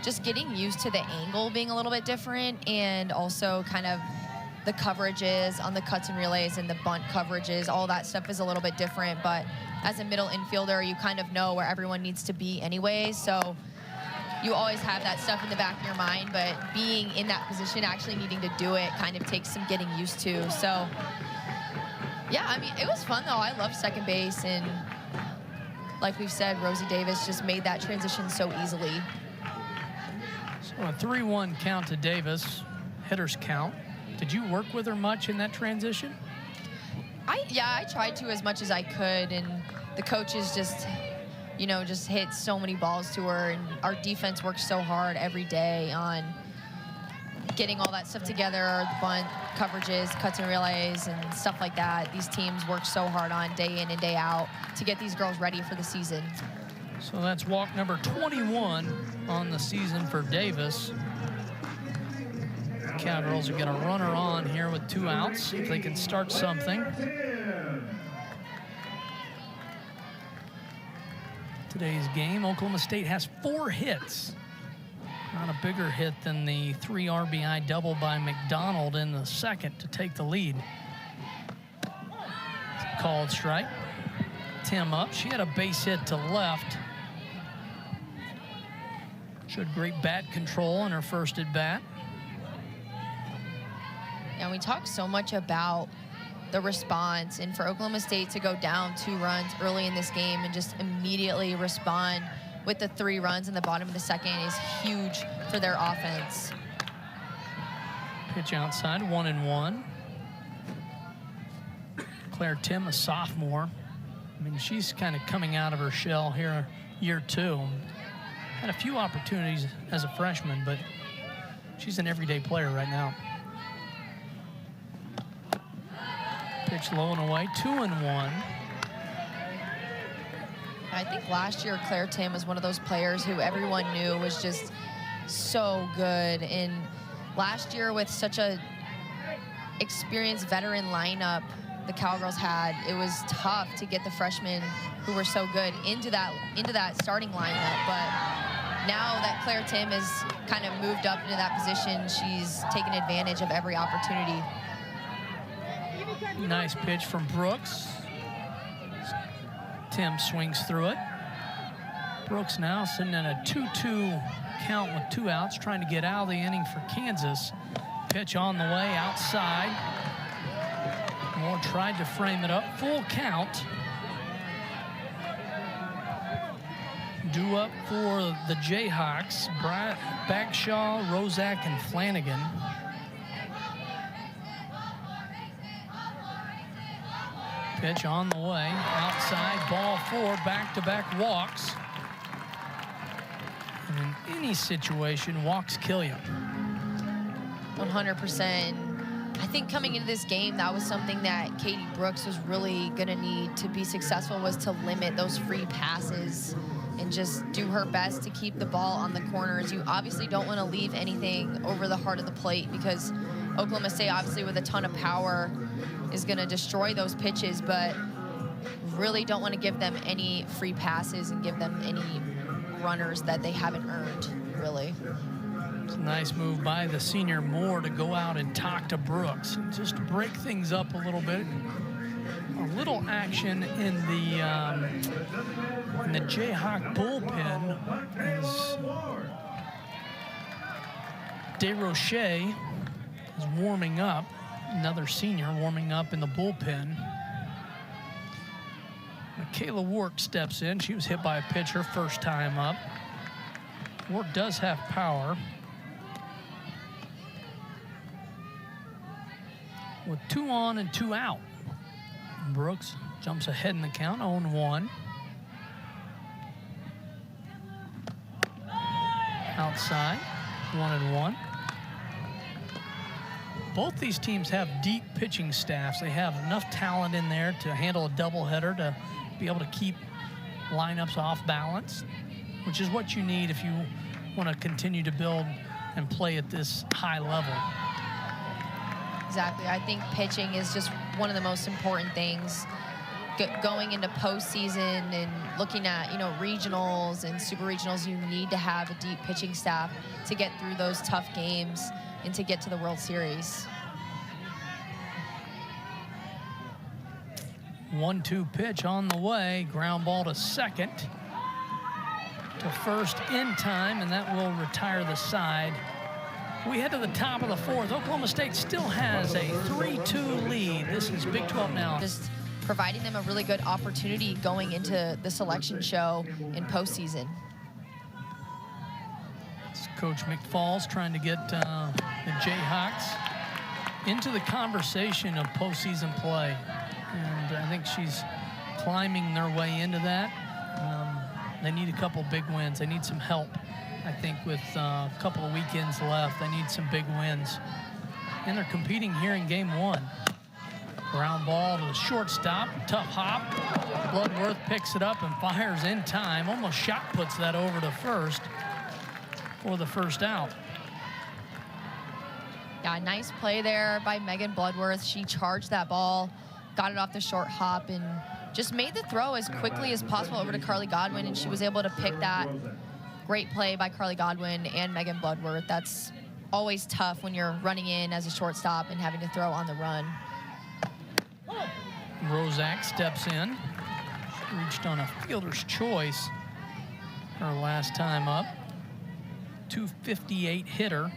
just getting used to the angle being a little bit different, and also kind of the coverages on the cuts and relays and the bunt coverages. All that stuff is a little bit different, but as a middle infielder, you kind of know where everyone needs to be anyway, so you always have that stuff in the back of your mind, but being in that position, actually needing to do it, kind of takes some getting used to. So yeah, I mean, it was fun though. I love second base, and like we've said, Rosie Davis just made that transition so easily. So a 3-1 count to Davis, hitter's count. Did you work with her much in that transition? Yeah, I tried to as much as I could, and the coaches just, you know, just hit so many balls to her, and our defense works so hard every day on getting all that stuff together, the bunt coverages, cuts and relays, and stuff like that. These teams work so hard on day in and day out to get these girls ready for the season. So that's walk number 21 on the season for Davis. Cowgirls are going to run her on here with 2 outs, see if they can start something. Today's game, Oklahoma State has 4 hits. Not a bigger hit than the 3 RBI double by McDonald in the second to take the lead. Called strike. Tim up. She had a base hit to left. Showed great bat control in her first at bat. And we talk so much about the response, and for Oklahoma State to go down 2 runs early in this game and just immediately respond with the 3 runs in the bottom of the second is huge for their offense. Pitch outside, 1-1. Claire Tim, a sophomore. I mean, she's kind of coming out of her shell here, year 2. Had a few opportunities as a freshman, but she's an everyday player right now. Pitch low and away, 2-1. I think last year Claire Tim was one of those players who everyone knew was just so good. And last year, with such a experienced veteran lineup the Cowgirls had, it was tough to get the freshmen who were so good into that starting lineup. But now that Claire Tim has kind of moved up into that position, she's taken advantage of every opportunity. Nice pitch from Brooks. Tim swings through it. Brooks now sitting in a 2-2 count with 2 outs, trying to get out of the inning for Kansas. Pitch on the way outside. Moore tried to frame it up. Full count. Due up for the Jayhawks, Bagshaw, Rozak, and Flanagan. Pitch on the way, outside, ball 4, back-to-back walks. And in any situation, walks kill you. 100%. I think coming into this game, that was something that Katie Brooks was really going to need to be successful, was to limit those free passes and just do her best to keep the ball on the corners. You obviously don't want to leave anything over the heart of the plate, because Oklahoma State, obviously with a ton of power, is going to destroy those pitches, but really don't want to give them any free passes and give them any runners that they haven't earned, really. It's a nice move by the senior Moore to go out and talk to Brooks and just break things up a little bit. A little action in the Jayhawk bullpen as DeRoche is warming up. Another senior warming up in the bullpen. Michaela Wark steps in. She was hit by a pitch her first time up. Wark does have power. With 2 on and 2 out. Brooks jumps ahead in the count, 0-1. Outside, 1-1. Both these teams have deep pitching staffs. They have enough talent in there to handle a doubleheader, to be able to keep lineups off balance, which is what you need if you want to continue to build and play at this high level. Exactly. I think pitching is just one of the most important things going into postseason and looking at, regionals and super regionals. You need to have a deep pitching staff to get through those tough games and to get to the World Series. 1-2 pitch on the way. Ground ball to second. To first in time, and that will retire the side. We head to the top of the 4th. Oklahoma State still has a 3-2 lead. This is Big 12 now. Just providing them a really good opportunity going into the selection show in postseason. It's Coach McFalls trying to get the Jayhawks into the conversation of postseason play. And I think she's climbing their way into that. They need a couple big wins. They need some help. I think with a couple of weekends left, they need some big wins. And they're competing here in game 1. Ground ball to the shortstop, tough hop. Bloodworth picks it up and fires in time. Almost shot puts that over to first for the first out. Yeah, nice play there by Megan Bloodworth. She charged that ball, got it off the short hop, and just made the throw as quickly as possible over to Carly Godwin, and she was able to pick that. Great play by Carly Godwin and Megan Bloodworth. That's always tough when you're running in as a shortstop and having to throw on the run. Rozak steps in. She reached on a fielder's choice her last time up. 258 hitter.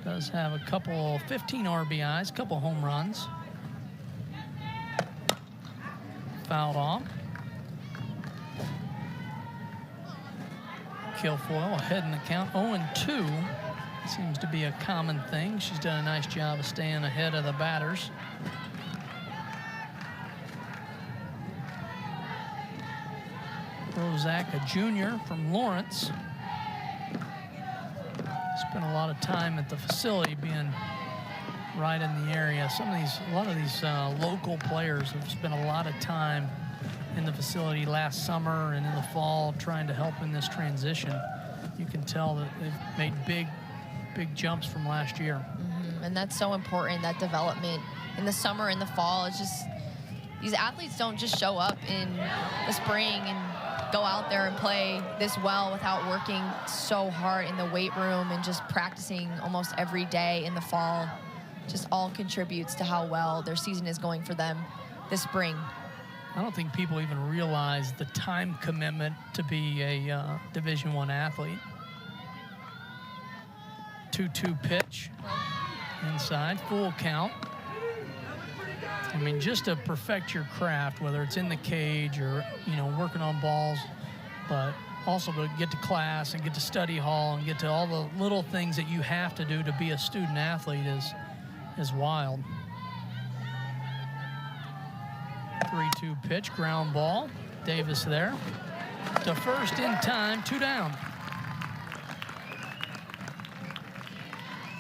Does have a couple, 15 RBIs, a couple home runs. Fouled off. Kilfoyle ahead in the count, 0-2. Seems to be a common thing. She's done a nice job of staying ahead of the batters. Rozak, a junior from Lawrence. Spent a lot of time at the facility, being right in the area. A lot of these local players have spent a lot of time in the facility last summer and in the fall trying to help in this transition. You can tell that they've made big jumps from last year. Mm-hmm. And that's so important, that development in the summer and the fall. It's just, these athletes don't just show up in the spring and go out there and play this well without working so hard in the weight room and just practicing almost every day in the fall. Just all contributes to how well their season is going for them this spring. I don't think people even realize the time commitment to be a Division I athlete. 2-2 pitch inside, full count. I mean, just to perfect your craft, whether it's in the cage or, working on balls, but also to get to class and get to study hall and get to all the little things that you have to do to be a student athlete is wild. 3-2 pitch, ground ball. Davis there. To first in time, 2 down.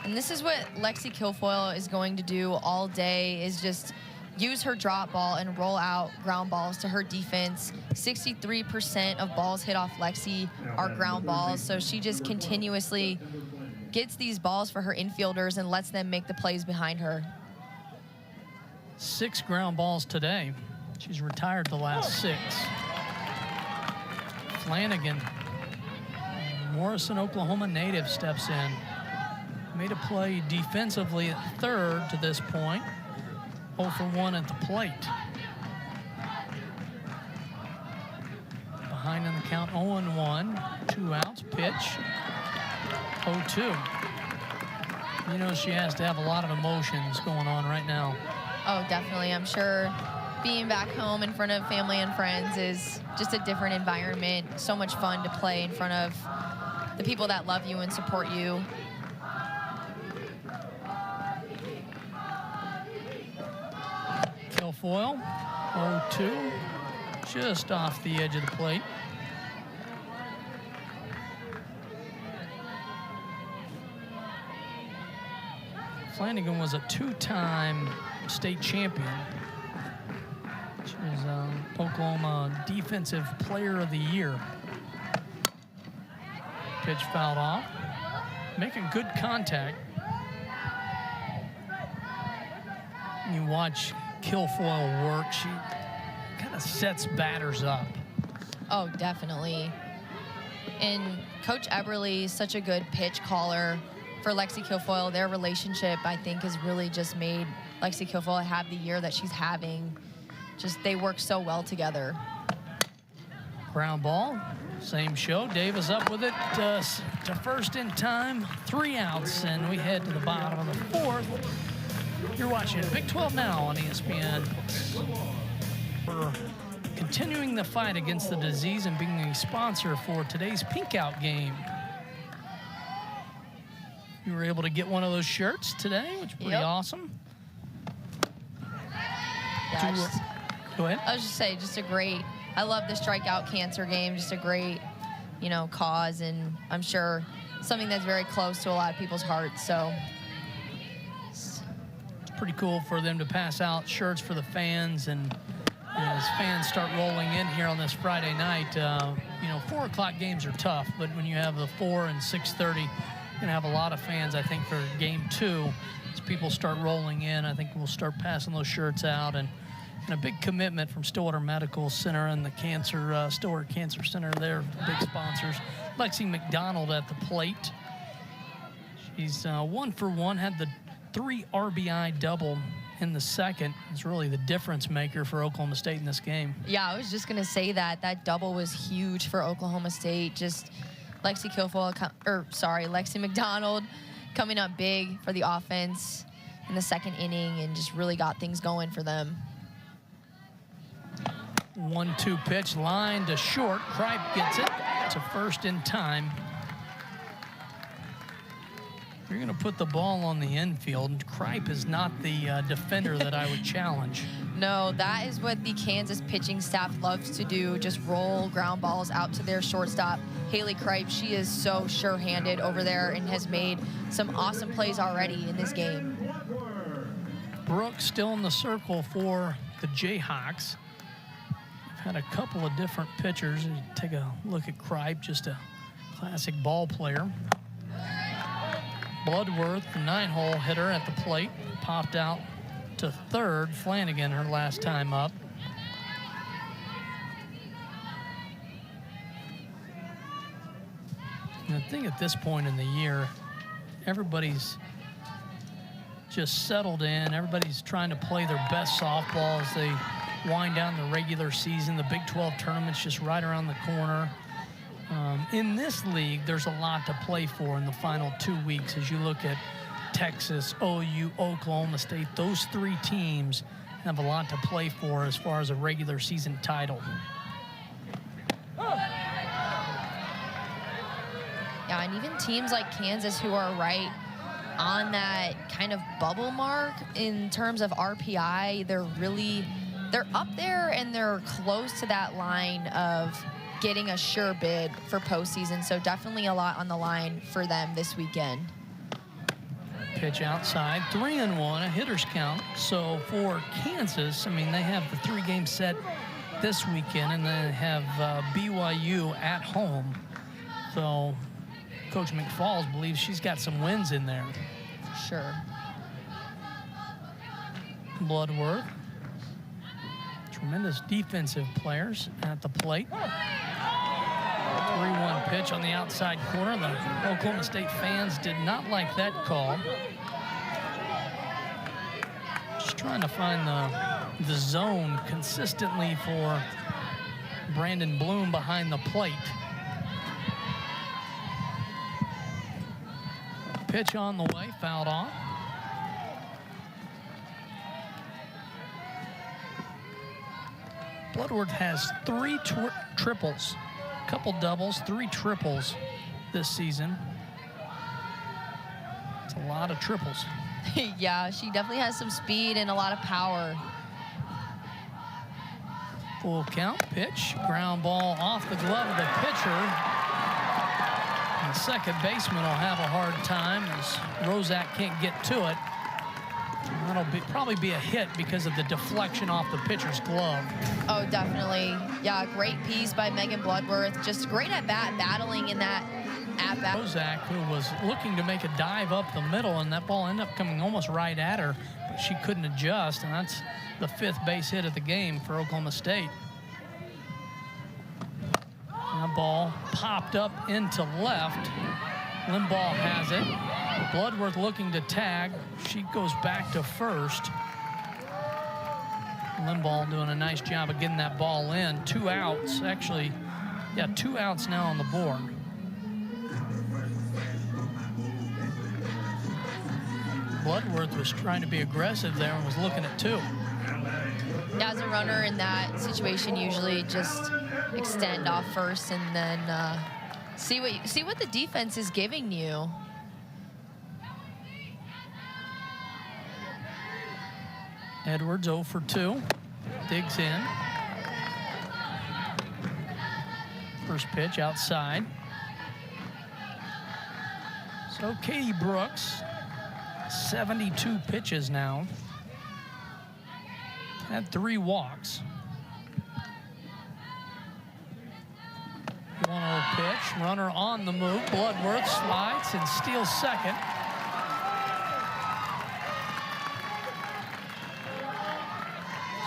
And this is what Lexi Kilfoyle is going to do all day, is just use her drop ball and roll out ground balls to her defense. 63% of balls hit off Lexi are ground balls, so she just continuously gets these balls for her infielders and lets them make the plays behind her. 6 ground balls today. She's retired the last 6. Flanagan, Morrison, Oklahoma native, steps in. Made a play defensively at third to this point. 0 for 1 at the plate. Behind in the count, 0-1. 2 outs, pitch. 0-2. You know, she has to have a lot of emotions going on right now. Oh, definitely. I'm sure being back home in front of family and friends is just a different environment. So much fun to play in front of the people that love you and support you. Kilfoyle, 0-2, just off the edge of the plate. Flanagan was a 2-time state champion. She was Oklahoma Defensive Player of the Year. Pitch fouled off, making good contact. You watch Kilfoyle work, she kind of sets batters up. Oh, definitely. And Coach Eberly is such a good pitch caller for Lexi Kilfoyle. Their relationship, I think, has really just made Lexi Kilfoyle have the year that she's having. Just, they work so well together. Ground ball, same show. Davis up with it to first in time. 3 outs, and we head to the bottom of the 4th. You're watching Big 12 Now on ESPN. We're continuing the fight against the disease and being a sponsor for today's Pink Out game. You were able to get one of those shirts today, which is pretty awesome. Yeah, Go ahead. I was just saying, just a great, I love the Strikeout Cancer game, just a great, you know, cause, and I'm sure something that's very close to a lot of people's hearts, so. It's pretty cool for them to pass out shirts for the fans, and as fans start rolling in here on this Friday night, you know, 4 o'clock games are tough, but when you have the 4 and 6:30, you're gonna have a lot of fans, I think, for game 2. As people start rolling in, I think we'll start passing those shirts out, and a big commitment from Stillwater Medical Center and the Stillwater Cancer Center. They're big sponsors. Lexi McDonald at the plate. She's 1 for 1, had the 3 RBI double in the second. It's really the difference maker for Oklahoma State in this game. Yeah, I was just gonna say that double was huge for Oklahoma State. Just Lexi McDonald coming up big for the offense in the second inning and just really got things going for them. 1-2 pitch, line to short. Kripe gets it to first in time. You're going to put the ball on the infield. Kripe is not the defender that I would challenge. No, that is what the Kansas pitching staff loves to do, just roll ground balls out to their shortstop, Haley Kripe. She is so sure-handed over there and has made some awesome plays already in this game. Brooks still in the circle for the Jayhawks. Had a couple of different pitchers. Take a look at Kripe, just a classic ball player. Bloodworth, the 9-hole hitter at the plate, popped out to third. Flanagan, her last time up. And I think at this point in the year, everybody's just settled in. Everybody's trying to play their best softball as they wind down the regular season. The Big 12 tournament's just right around the corner. In this league, there's a lot to play for in the final 2 weeks. As you look at Texas, OU, Oklahoma State, those 3 teams have a lot to play for as far as a regular season title. Yeah, and even teams like Kansas, who are right on that kind of bubble mark in terms of RPI, they're up there and they're close to that line of getting a sure bid for postseason. So definitely a lot on the line for them this weekend. pitch outside, 3-1, a hitter's count. So for Kansas, I mean, they have the 3-game set this weekend, and they have BYU at home. So Coach McFalls believes she's got some wins in there. Sure. Bloodworth. Tremendous defensive players at the plate. 3-1 pitch on the outside corner. The Oklahoma State fans did not like that call. Just trying to find the zone consistently for Brandon Bloom behind the plate. Pitch on the way, fouled off. Bloodworth has 3 triples, a couple doubles, 3 triples this season. It's a lot of triples. Yeah, she definitely has some speed and a lot of power. Full count, pitch, ground ball off the glove of the pitcher. And the second baseman will have a hard time as Rozak can't get to it. That'll probably be a hit because of the deflection off the pitcher's glove. Oh, definitely. Yeah, great piece by Megan Bloodworth. Just great at bat, battling in that at-bat. Rozak, who was looking to make a dive up the middle, and that ball ended up coming almost right at her, but she couldn't adjust, and that's the 5th base hit of the game for Oklahoma State. And that ball popped up into left. Limbaugh has it. Bloodworth looking to tag. She goes back to first. Limbaugh doing a nice job of getting that ball in. 2 outs, actually. Yeah, 2 outs now on the board. Bloodworth was trying to be aggressive there and was looking at 2. As a runner in that situation, usually just extend off first and then see what the defense is giving you. Edwards 0 for 2. Digs in. First pitch outside. So Katie Brooks, 72 pitches now. Had 3 walks. 1-0 pitch. Runner on the move. Bloodworth slides and steals second.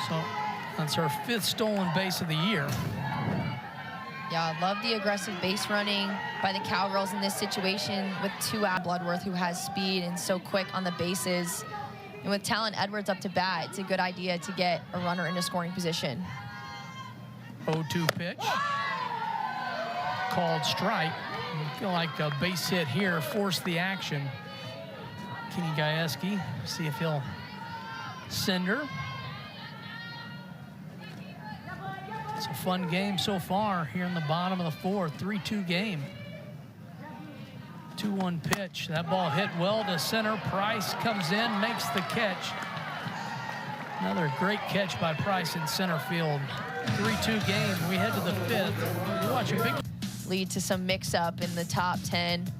So that's her 5th stolen base of the year. Yeah, I love the aggressive base running by the Cowgirls in this situation with 2 out. Bloodworth, who has speed and so quick on the bases. And with Talon Edwards up to bat, it's a good idea to get a runner into scoring position. 0-2 pitch. Called strike. I feel like a base hit here forced the action. Kenny Gajewski, see if he'll send her. It's a fun game so far here in the bottom of the 4th. 3-2 game. 2-1 pitch. That ball hit well to center. Price comes in, makes the catch. Another great catch by Price in center field. 3-2 game. We head to the 5th. You're watching big. Lead to some mix-up in the top 10.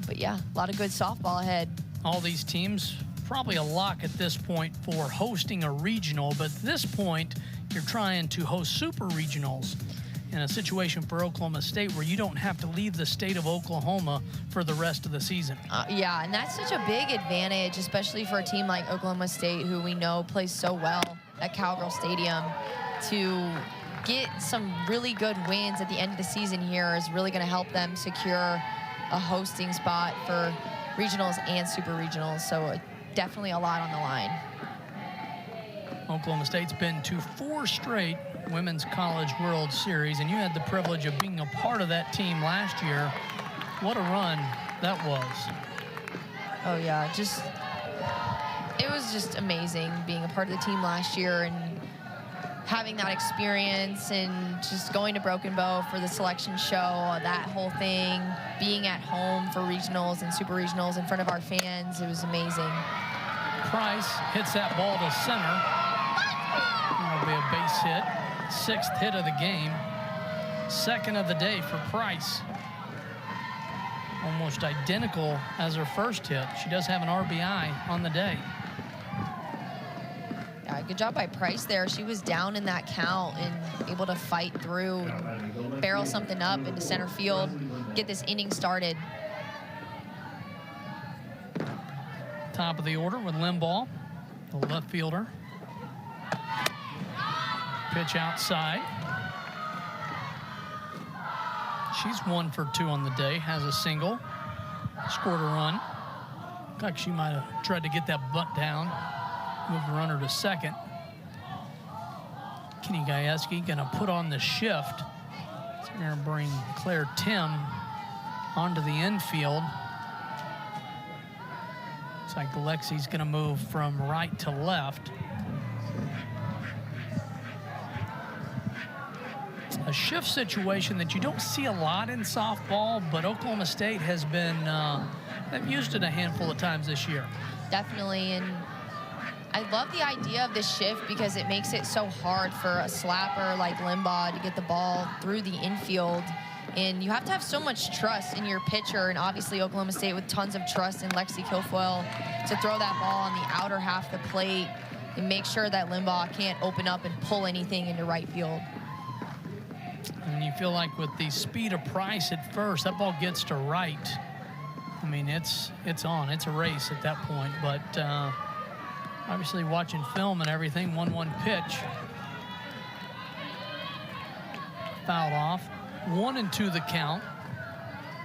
But yeah, a lot of good softball ahead. All these teams, probably a lock at this point for hosting a regional, but at this point, you're trying to host super regionals in a situation for Oklahoma State where you don't have to leave the state of Oklahoma for the rest of the season. Yeah, and that's such a big advantage, especially for a team like Oklahoma State, who we know plays so well at Cowgirl Stadium. To get some really good wins at the end of the season here is really going to help them secure a hosting spot for regionals and super regionals. So definitely a lot on the line. Oklahoma State's been to 4 straight Women's College World Series, and you had the privilege of being a part of that team last year. What a run that was. Oh yeah, it was just amazing being a part of the team last year and having that experience and just going to Broken Bow for the selection show, that whole thing, being at home for regionals and super regionals in front of our fans. It was amazing. Price hits that ball to center. That'll be a base hit. 6th hit of the game. 2nd of the day for Price. almost identical as her first hit. She does have an RBI on the day. Yeah, good job by Price there. She was down in that count and able to fight through and barrel something up into center field, get this inning started. Top of the order with Limbaugh, the left fielder. Pitch outside. She's 1 for 2 on the day, has a single, scored a run. Looked like she might have tried to get that bunt down, move the runner to second. Kenny Gajewski gonna put on the shift. So we're gonna bring Claire Tim onto the infield. Looks like Alexi's gonna move from right to left. A shift situation that you don't see a lot in softball, but Oklahoma State has been, they've used it a handful of times this year. Definitely, and I love the idea of this shift because it makes it so hard for a slapper like Limbaugh to get the ball through the infield. And you have to have so much trust in your pitcher, and obviously Oklahoma State with tons of trust in Lexi Kilfoyle to throw that ball on the outer half of the plate and make sure that Limbaugh can't open up and pull anything into right field. And you feel like with the speed of Price at first, that ball gets to right. I mean, it's on. It's a race at that point. But obviously watching film and everything, 1-1 pitch. Fouled off. 1-2 the count.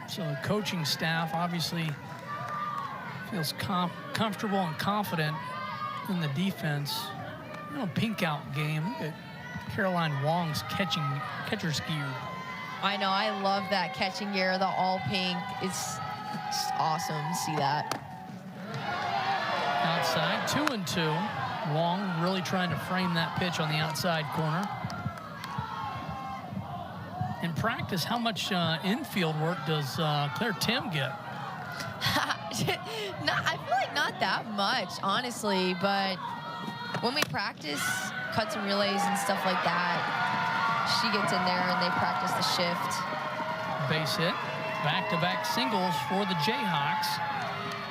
So the coaching staff obviously feels comfortable and confident in the defense. You know, pink out game. Look at Caroline Wong's catcher's gear. I know, I love that catching gear, the all pink. It's awesome to see that. Outside, 2-2. Wong really trying to frame that pitch on the outside corner. In practice, how much infield work does Claire Tim get? I feel like not that much, honestly, but when we practice cuts and relays and stuff like that, she gets in there and they practice the shift. Base hit, back-to-back singles for the Jayhawks.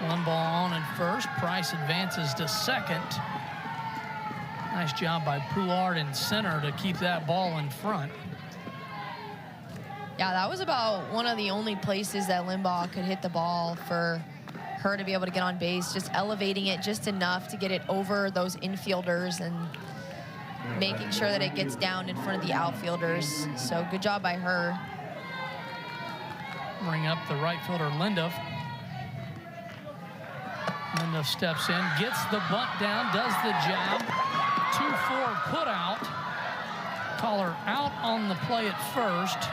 Limbaugh on at first, Price advances to second. Nice job by Poulard in center to keep that ball in front. Yeah, that was about one of the only places that Limbaugh could hit the ball for her to be able to get on base, just elevating it just enough to get it over those infielders and making sure that it gets down in front of the outfielders. So good job by her. Bring up the right fielder, Linduff. Linduff steps in, gets the bunt down, does the job. 2-4 put out. Caller out on the play at first.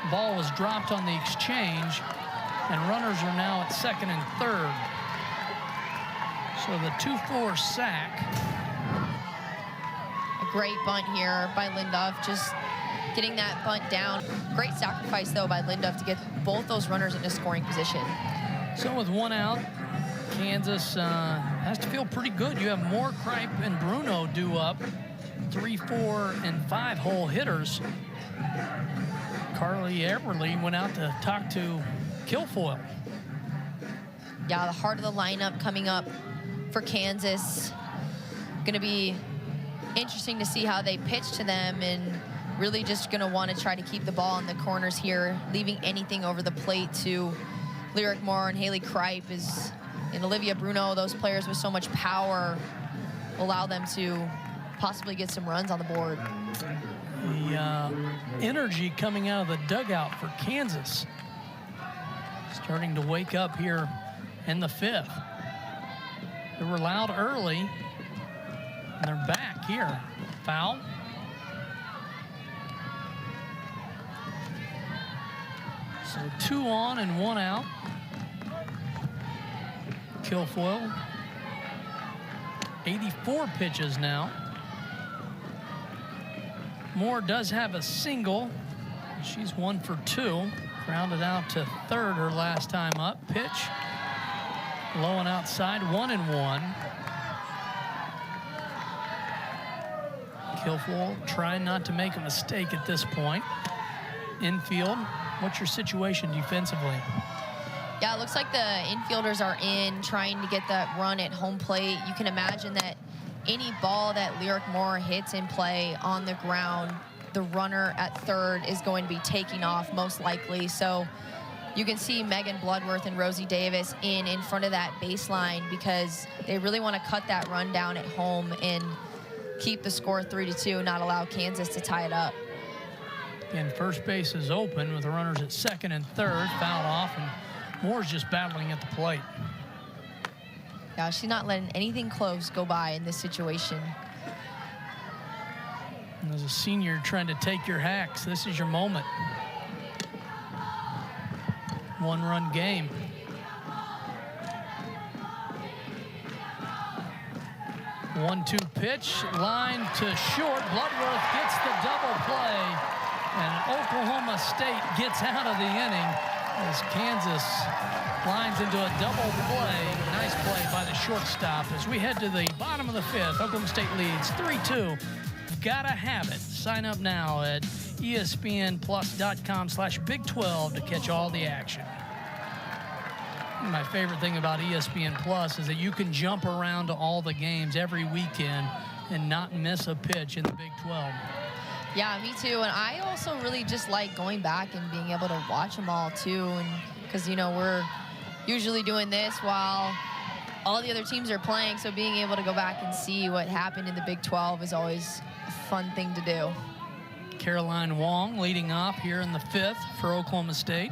Ball was dropped on the exchange, and runners are now at second and third. So the 2-4 sack. A great bunt here by Linduff, just getting that bunt down. Great sacrifice, though, by Linduff to get both those runners into scoring position. So with one out, Kansas has to feel pretty good. You have Moore, Kripe, and Bruno due up. 3, 4, and 5 hole hitters. Carly Eberly went out to talk to Kilfoyle. Yeah, the heart of the lineup coming up for Kansas. Going to be interesting to see how they pitch to them, and really just going to want to try to keep the ball in the corners here, leaving anything over the plate to Lyric Moore and Haley Kripe and Olivia Bruno. Those players with so much power will allow them to possibly get some runs on the board. The energy coming out of the dugout for Kansas starting to wake up here in the 5th. They were loud early, and they're back here. Foul. So 2 on and 1 out. Kilfoyle, 84 pitches now. Moore does have a single. She's 1 for 2. Grounded out to third her last time up. Pitch low and outside, 1-1. Kilfoyle trying not to make a mistake at this point. Infield, what's your situation defensively? Yeah, it looks like the infielders are in trying to get that run at home plate. You can imagine that any ball that Lyric Moore hits in play on the ground, the runner at third is going to be taking off most likely. So you can see Megan Bloodworth and Rosie Davis in front of that baseline because they really want to cut that run down at home and keep the score 3-2, not allow Kansas to tie it up. And first base is open with the runners at second and third, fouled off, and Moore's just battling at the plate. Yeah, she's not letting anything close go by in this situation. And as a senior trying to take your hacks, this is your moment. One-run game. One-two pitch, line to short. Bloodworth gets the double play, and Oklahoma State gets out of the inning as Kansas lines into a double play. Nice play by the shortstop as we head to the bottom of the fifth. Oklahoma State leads 3-2. Gotta have it. Sign up now at ESPNplus.com/Big12 to catch all the action. My favorite thing about ESPN Plus is that you can jump around to all the games every weekend and not miss a pitch in the Big 12. Yeah, me too. And I also really just like going back and being able to watch them all too. And because, you know, we're usually doing this while all the other teams are playing. So being able to go back and see what happened in the Big 12 is always a fun thing to do. Caroline Wong leading off here in the fifth for Oklahoma State.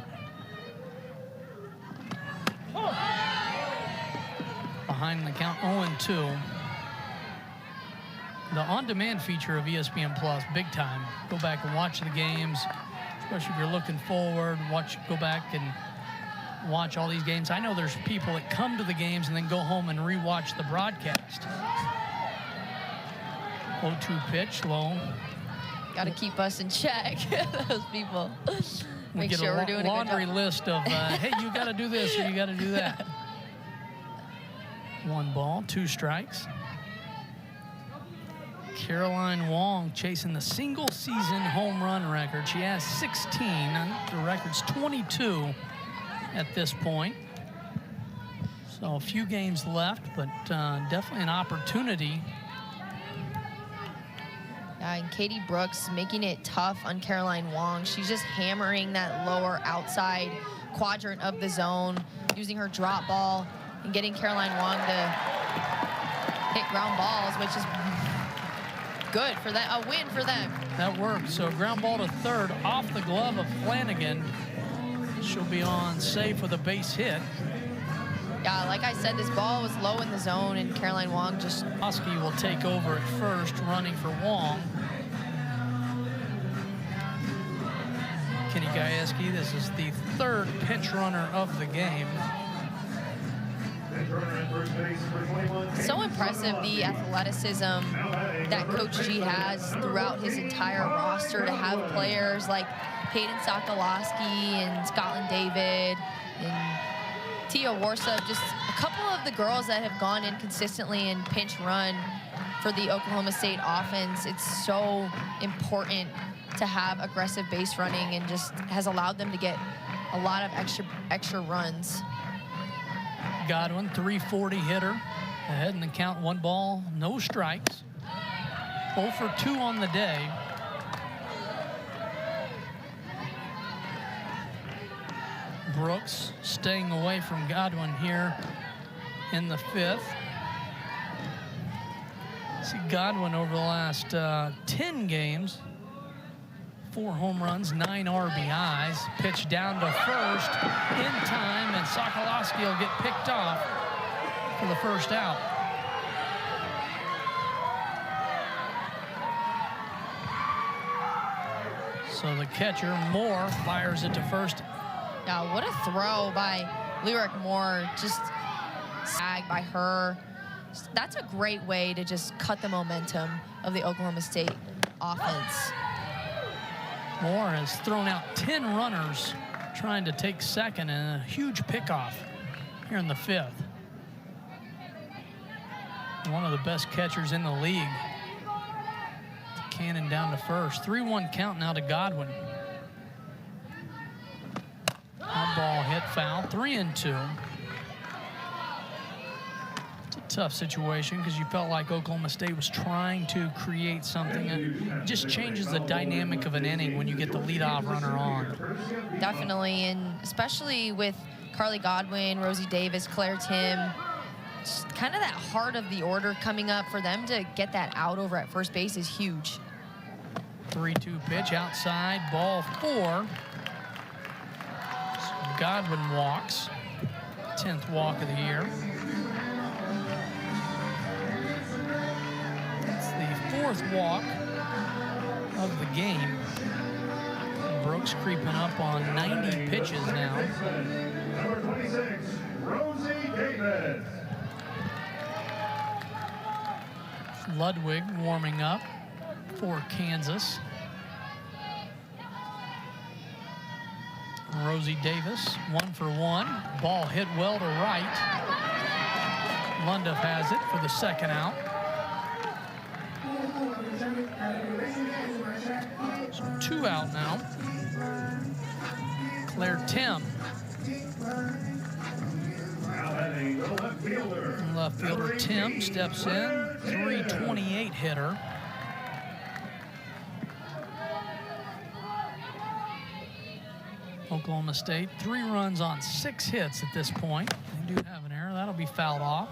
Behind the count 0-2. The on-demand feature of ESPN Plus, big time. Go back and watch the games, especially if you're looking forward. Go back and watch all these games. I know there's people that come to the games and then go home and rewatch the broadcast. 0-2 pitch, low. Got to keep us in check, those people. We Make get sure we're doing a good laundry job. list of, hey, you got to do this or you got to do that. 1 ball, 2 strikes. Caroline Wong chasing the single-season home run record. She has 16. The record's 22 at this point. So a few games left, but definitely an opportunity. And Katie Brooks making it tough on Caroline Wong. She's just hammering that lower outside quadrant of the zone, using her drop ball and getting Caroline Wong to hit ground balls, which is good for them, a win for them. That worked. So ground ball to third off the glove of Flanagan. She'll be on safe with a base hit. Yeah, like I said, this ball was low in the zone, and Caroline Wong just... Oski will take over at first, running for Wong. Kenny Gajewski, this is the third pinch runner of the game. So impressive, the athleticism that Coach G has throughout his entire roster, to have players like Hayden Sokolowski and Scotland David and Tia Warsup, just a couple of the girls that have gone in consistently and pinch run for the Oklahoma State offense. It's so important to have aggressive base running, and just has allowed them to get a lot of extra runs. Godwin, 340 hitter, ahead in the count, 1 ball, no strikes. 0 for 2 on the day. Brooks staying away from Godwin here in the fifth. See Godwin over the last 10 games, 4 home runs, 9 RBIs. Pitch down to first in time, and Sokolowski will get picked off for the first out. So the catcher, Moore, fires it to first. Now, what a throw by Lyric Moore, just sagged by her. That's a great way to just cut the momentum of the Oklahoma State offense. Moore has thrown out 10 runners trying to take second, and a huge pickoff here in the fifth. One of the best catchers in the league. Cannon down to first. 3-1 count now to Godwin. Hot ball hit, foul, 3-2. It's a tough situation because you felt like Oklahoma State was trying to create something. It just changes the dynamic of an inning when you get the leadoff runner on. Definitely, and especially with Carly Godwin, Rosie Davis, Claire Tim, just kind of that heart of the order coming up. For them to get that out over at first base is huge. 3-2 pitch outside, ball 4. So Godwin walks, 10th walk of the year. It's the 4th walk of the game. Brooks creeping up on 90 pitches now. Number 26, Rosie Davis. Ludwig warming up for Kansas. Rosie Davis, 1 for 1. Ball hit well to right. Lundorf has it for the second out. So 2 out now. Claire Tim. Now heading the left fielder. Left fielder Tim steps in. 328 hitter. Oklahoma State, 3 runs on 6 hits at this point. They do have an error. That'll be fouled off.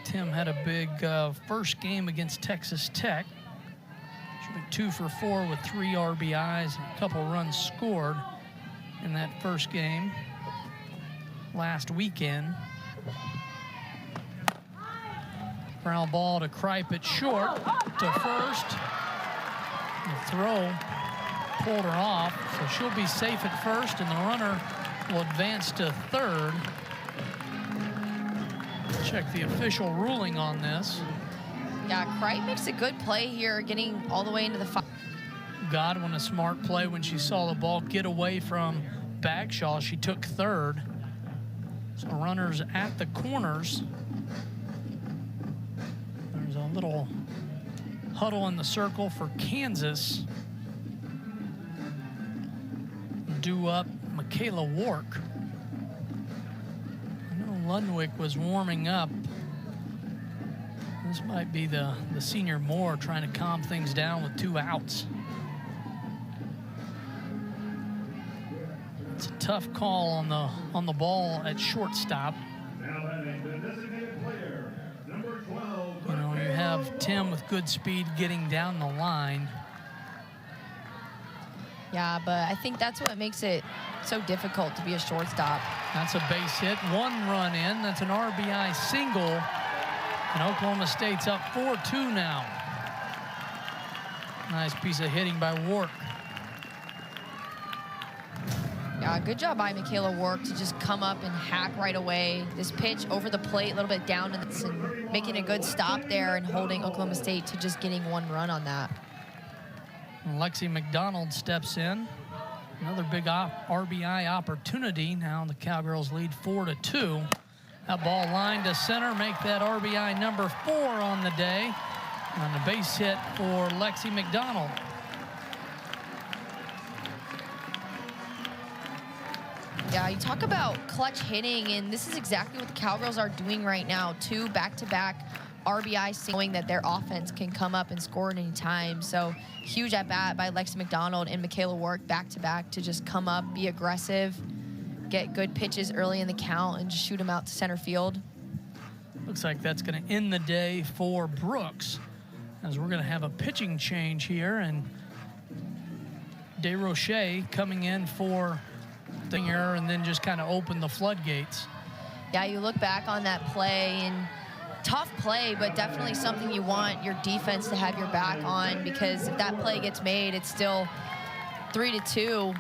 Tim had a big first game against Texas Tech. She went 2 for 4 with 3 RBIs and a couple runs scored in that first game last weekend. Ground ball to Kripe at short to first. The throw pulled her off, so she'll be safe at first, and the runner will advance to third. Check the official ruling on this. Yeah, Kripe makes a good play here, getting all the way into the 5. Godwin, a smart play when she saw the ball get away from Bagshaw. She took third. So runners at the corners. There's a little huddle in the circle for Kansas. Due up Michaela Wark. I know Lundwig was warming up. This might be the senior Moore trying to calm things down with 2 outs. It's a tough call on the ball at shortstop. Now heading the designated player, number 12. You know, you have Tim with good speed getting down the line. Yeah, but I think that's what makes it so difficult to be a shortstop. That's a base hit, 1 run in. That's an RBI single. And Oklahoma State's up 4-2 now. Nice piece of hitting by Wark. Yeah, good job by Michaela Wark to just come up and hack right away. This pitch over the plate, a little bit down, and making a good stop there and holding Oklahoma State to just getting 1 run on that. And Lexi McDonald steps in. Another big RBI opportunity. Now the Cowgirls lead 4-2. That ball lined to center, make that RBI number 4 on the day. On the base hit for Lexi McDonald. Yeah, you talk about clutch hitting, and this is exactly what the Cowgirls are doing right now. 2 back-to-back RBI, knowing that their offense can come up and score at any time. So huge at-bat by Lexi McDonald and Michaela Wark back-to-back to just come up, be aggressive, get good pitches early in the count, and just shoot them out to center field. Looks like that's going to end the day for Brooks, as we're going to have a pitching change here, and DeRoche coming in for the error and then just kind of open the floodgates. Yeah, you look back on that play, and tough play, but definitely something you want your defense to have your back on, because if that play gets made, it's still 3-2,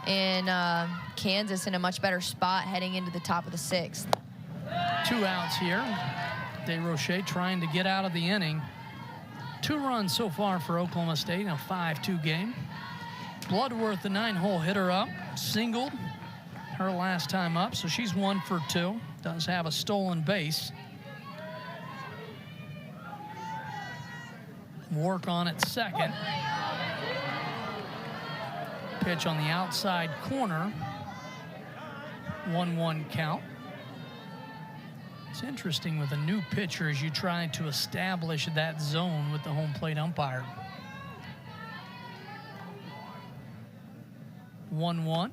and Kansas in a much better spot heading into the top of the 6th. 2 outs here. DeRoche trying to get out of the inning. 2 runs so far for Oklahoma State in a 5-2 game. Bloodworth, the 9-hole hitter, up, singled her last time up, so she's 1 for 2. Does have a stolen base. work on at second. Pitch on the outside corner. 1-1 count. It's interesting with a new pitcher as you try to establish that zone with the home plate umpire. 1-1.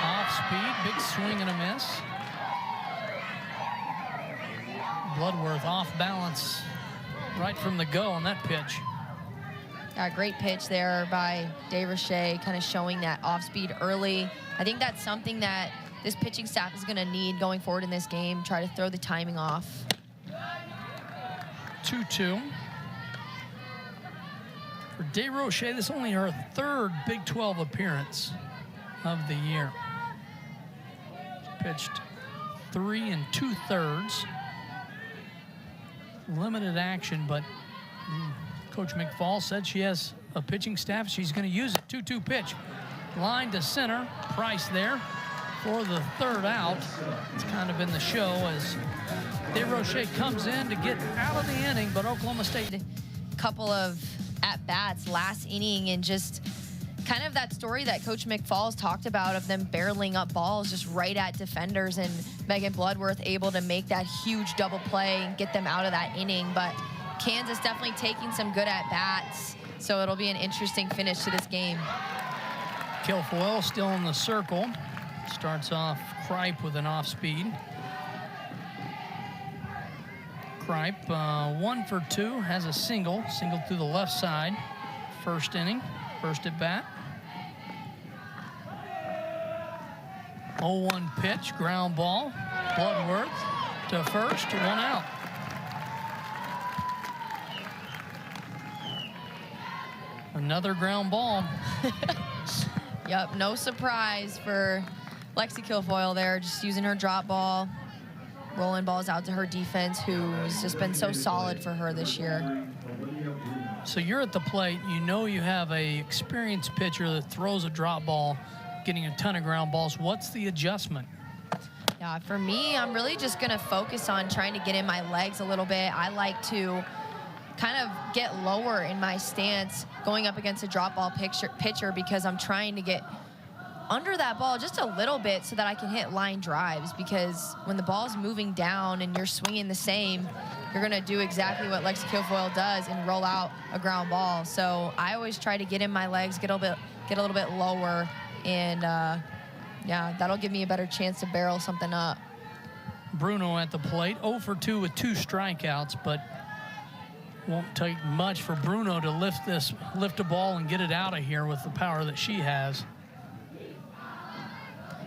Off speed, big swing and a miss. Bloodworth off balance right from the go on that pitch. Great pitch there by DeRoche, kind of showing that off speed early. I think that's something that this pitching staff is going to need going forward in this game. Try to throw the timing off. 2-2. For DeRoche, this is only her third Big 12 appearance of the year. She pitched 3 2/3. Limited action, but Coach McFall said she has a pitching staff. She's going to use it. 2-2 pitch. Line to center. Price there for the third out. It's kind of been the show as DeRoche comes in to get out of the inning, but Oklahoma State. A couple of at-bats last inning, and just kind of that story that Coach McFall's talked about of them barreling up balls just right at defenders, and Megan Bloodworth able to make that huge double play and get them out of that inning. But Kansas definitely taking some good at-bats, so it'll be an interesting finish to this game. Kilfoyle still in the circle. Starts off Kripe with an off-speed. Kripe, 1 for 2, has a single to the left side. First inning, first at bat. 0-1 pitch, ground ball. Bloodworth to first, 1 out. Another ground ball. Yep, no surprise for Lexi Kilfoyle there, just using her drop ball, rolling balls out to her defense, who's just been so solid for her this year. So you're at the plate, you know you have a experienced pitcher that throws a drop ball, getting a ton of ground balls. What's the adjustment? Yeah, for me, I'm really just gonna focus on trying to get in my legs a little bit. I like to kind of get lower in my stance going up against a drop ball pitcher because I'm trying to get under that ball just a little bit so that I can hit line drives, because when the ball's moving down and you're swinging the same, you're gonna do exactly what Lexi Kilfoyle does and roll out a ground ball. So I always try to get in my legs, get a little bit lower, and yeah, that'll give me a better chance to barrel something up. Bruno at the plate, 0 for 2 with 2 strikeouts, but won't take much for Bruno to lift a ball and get it out of here with the power that she has.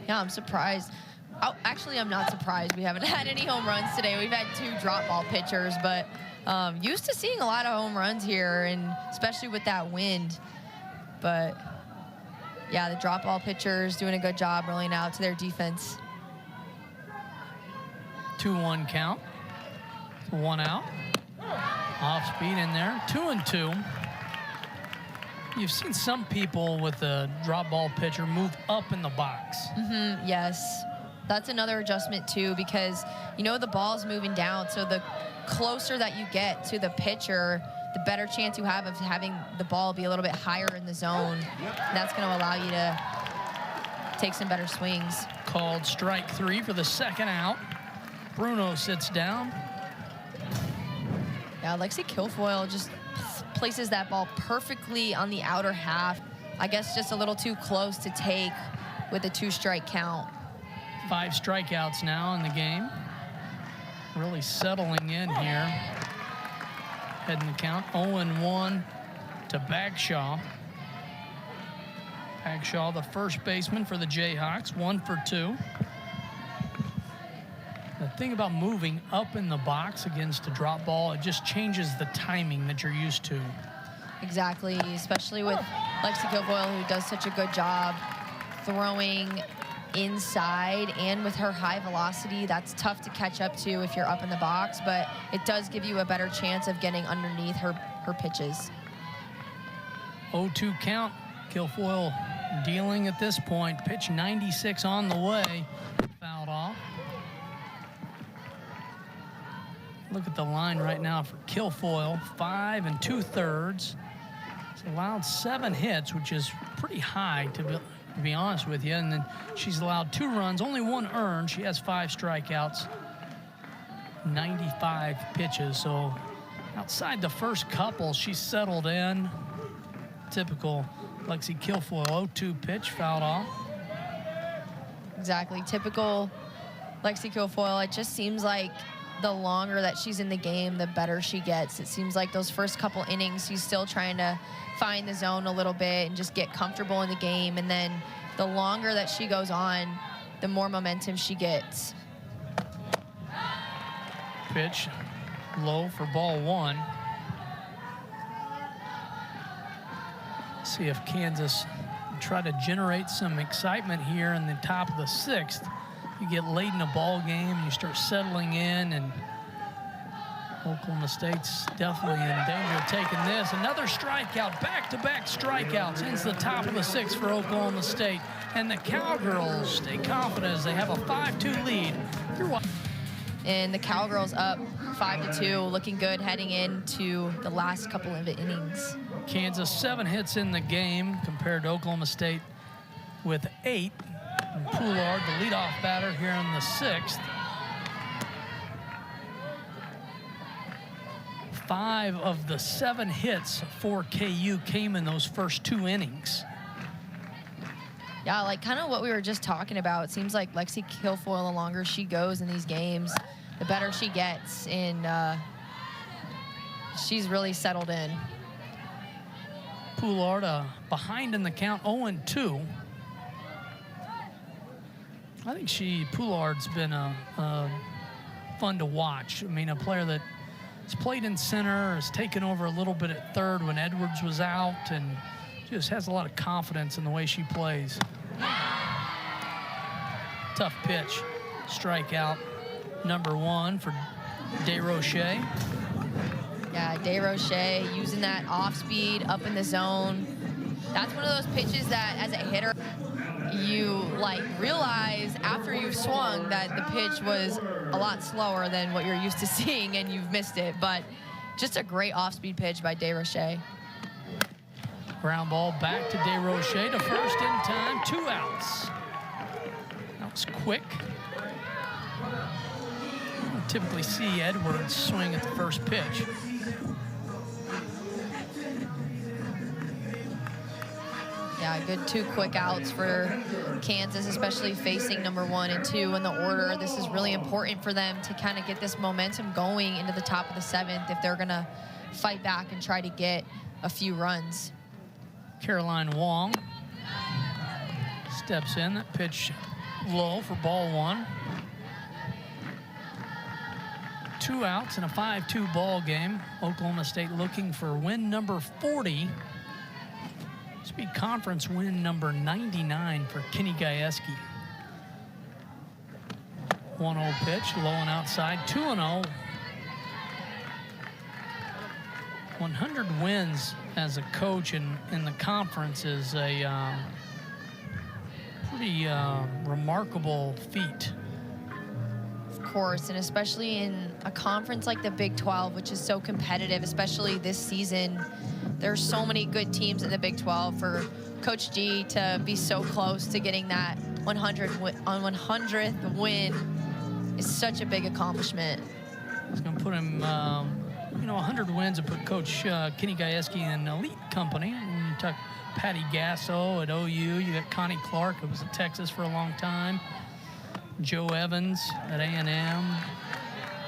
Yeah, I'm surprised. Oh, actually, I'm not surprised. We haven't had any home runs today. We've had 2 drop ball pitchers, but used to seeing a lot of home runs here, and especially with that wind. But yeah, the drop ball pitchers doing a good job rolling out to their defense. 2-1 count. 1 out. Off speed in there. 2-2. You've seen some people with a drop ball pitcher move up in the box. Yes, that's another adjustment too, because you know the ball's moving down, so the closer that you get to the pitcher, the better chance you have of having the ball be a little bit higher in the zone. And that's going to allow you to take some better swings. Called strike 3 for the second out. Bruno sits down. Yeah, Lexi Kilfoyle just places that ball perfectly on the outer half. I guess just a little too close to take with a 2-strike count. 5 strikeouts now in the game. Really settling in here. Heading the count. 0-1 to Bagshaw. Bagshaw, the first baseman for the Jayhawks, 1 for 2. The thing about moving up in the box against a drop ball, it just changes the timing that you're used to. Exactly, especially with Lexi Kilfoyle, who does such a good job throwing inside, and with her high velocity, that's tough to catch up to if you're up in the box, but it does give you a better chance of getting underneath her pitches. 0-2 count. Kilfoyle dealing at this point. Pitch 96 on the way. Fouled off. Look at the line right now for Kilfoyle, 5 2/3. She's allowed 7 hits, which is pretty high to be honest with you. And then she's allowed 2 runs, only 1 earned. She has 5 strikeouts, 95 pitches. So outside the first couple, she's settled in. Typical Lexi Kilfoyle 0-2 pitch, fouled off. Exactly, typical Lexi Kilfoyle. It just seems like the longer that she's in the game, the better she gets. It seems like those first couple innings, she's still trying to find the zone a little bit and just get comfortable in the game. And then the longer that she goes on, the more momentum she gets. Pitch low for ball 1. See if Kansas try to generate some excitement here in the top of the 6th. You get late in a ball game, you start settling in, and Oklahoma State's definitely in danger of taking this. Another strikeout, back-to-back strikeouts into the top of the 6th for Oklahoma State. And the Cowgirls stay confident as they have a 5-2 lead. And the Cowgirls up 5-2, looking good heading into the last couple of innings. Kansas 7 hits in the game compared to Oklahoma State with 8. And Poulard, the leadoff batter here in the 6th. 5 of the 7 hits for KU came in those first 2 innings. Yeah, like kind of what we were just talking about. It seems like Lexi Kilfoyle, the longer she goes in these games, the better she gets, and she's really settled in. Poulard behind in the count, 0-2. I think Poulard's been fun to watch. I mean, a player that has played in center, has taken over a little bit at third when Edwards was out, and just has a lot of confidence in the way she plays. Tough pitch. Strikeout number 1 for DesRochers. Yeah, DesRochers using that off speed up in the zone. That's one of those pitches that as a hitter, you like realize after you've swung that the pitch was a lot slower than what you're used to seeing and you've missed it. But just a great off-speed pitch by DesRochers. Ground ball back to DesRochers to first in time, 2 outs. That was quick. You don't typically see Edwards swing at the first pitch. Yeah, good 2 quick outs for Kansas, especially facing number 1 and 2 in the order. This is really important for them to kind of get this momentum going into the top of the 7th if they're going to fight back and try to get a few runs. Caroline Wong steps in. That pitch low for ball 1. 2 outs in a 5-2 ball game. Oklahoma State looking for win number 40. This will be conference win number 99 for Kenny Gajewski. 1-0 pitch, low and outside, 2-0. 100 wins as a coach in the conference is a pretty remarkable feat. Of course, and especially in a conference like the Big 12, which is so competitive, especially this season. There's so many good teams in the Big 12. For Coach G to be so close to getting that 100th win is such a big accomplishment. It's going to put him, 100 wins and put Coach Kenny Gajewski in an elite company. And you talk Patty Gasso at OU. You got Connie Clark, who was at Texas for a long time. Joe Evans at A&M.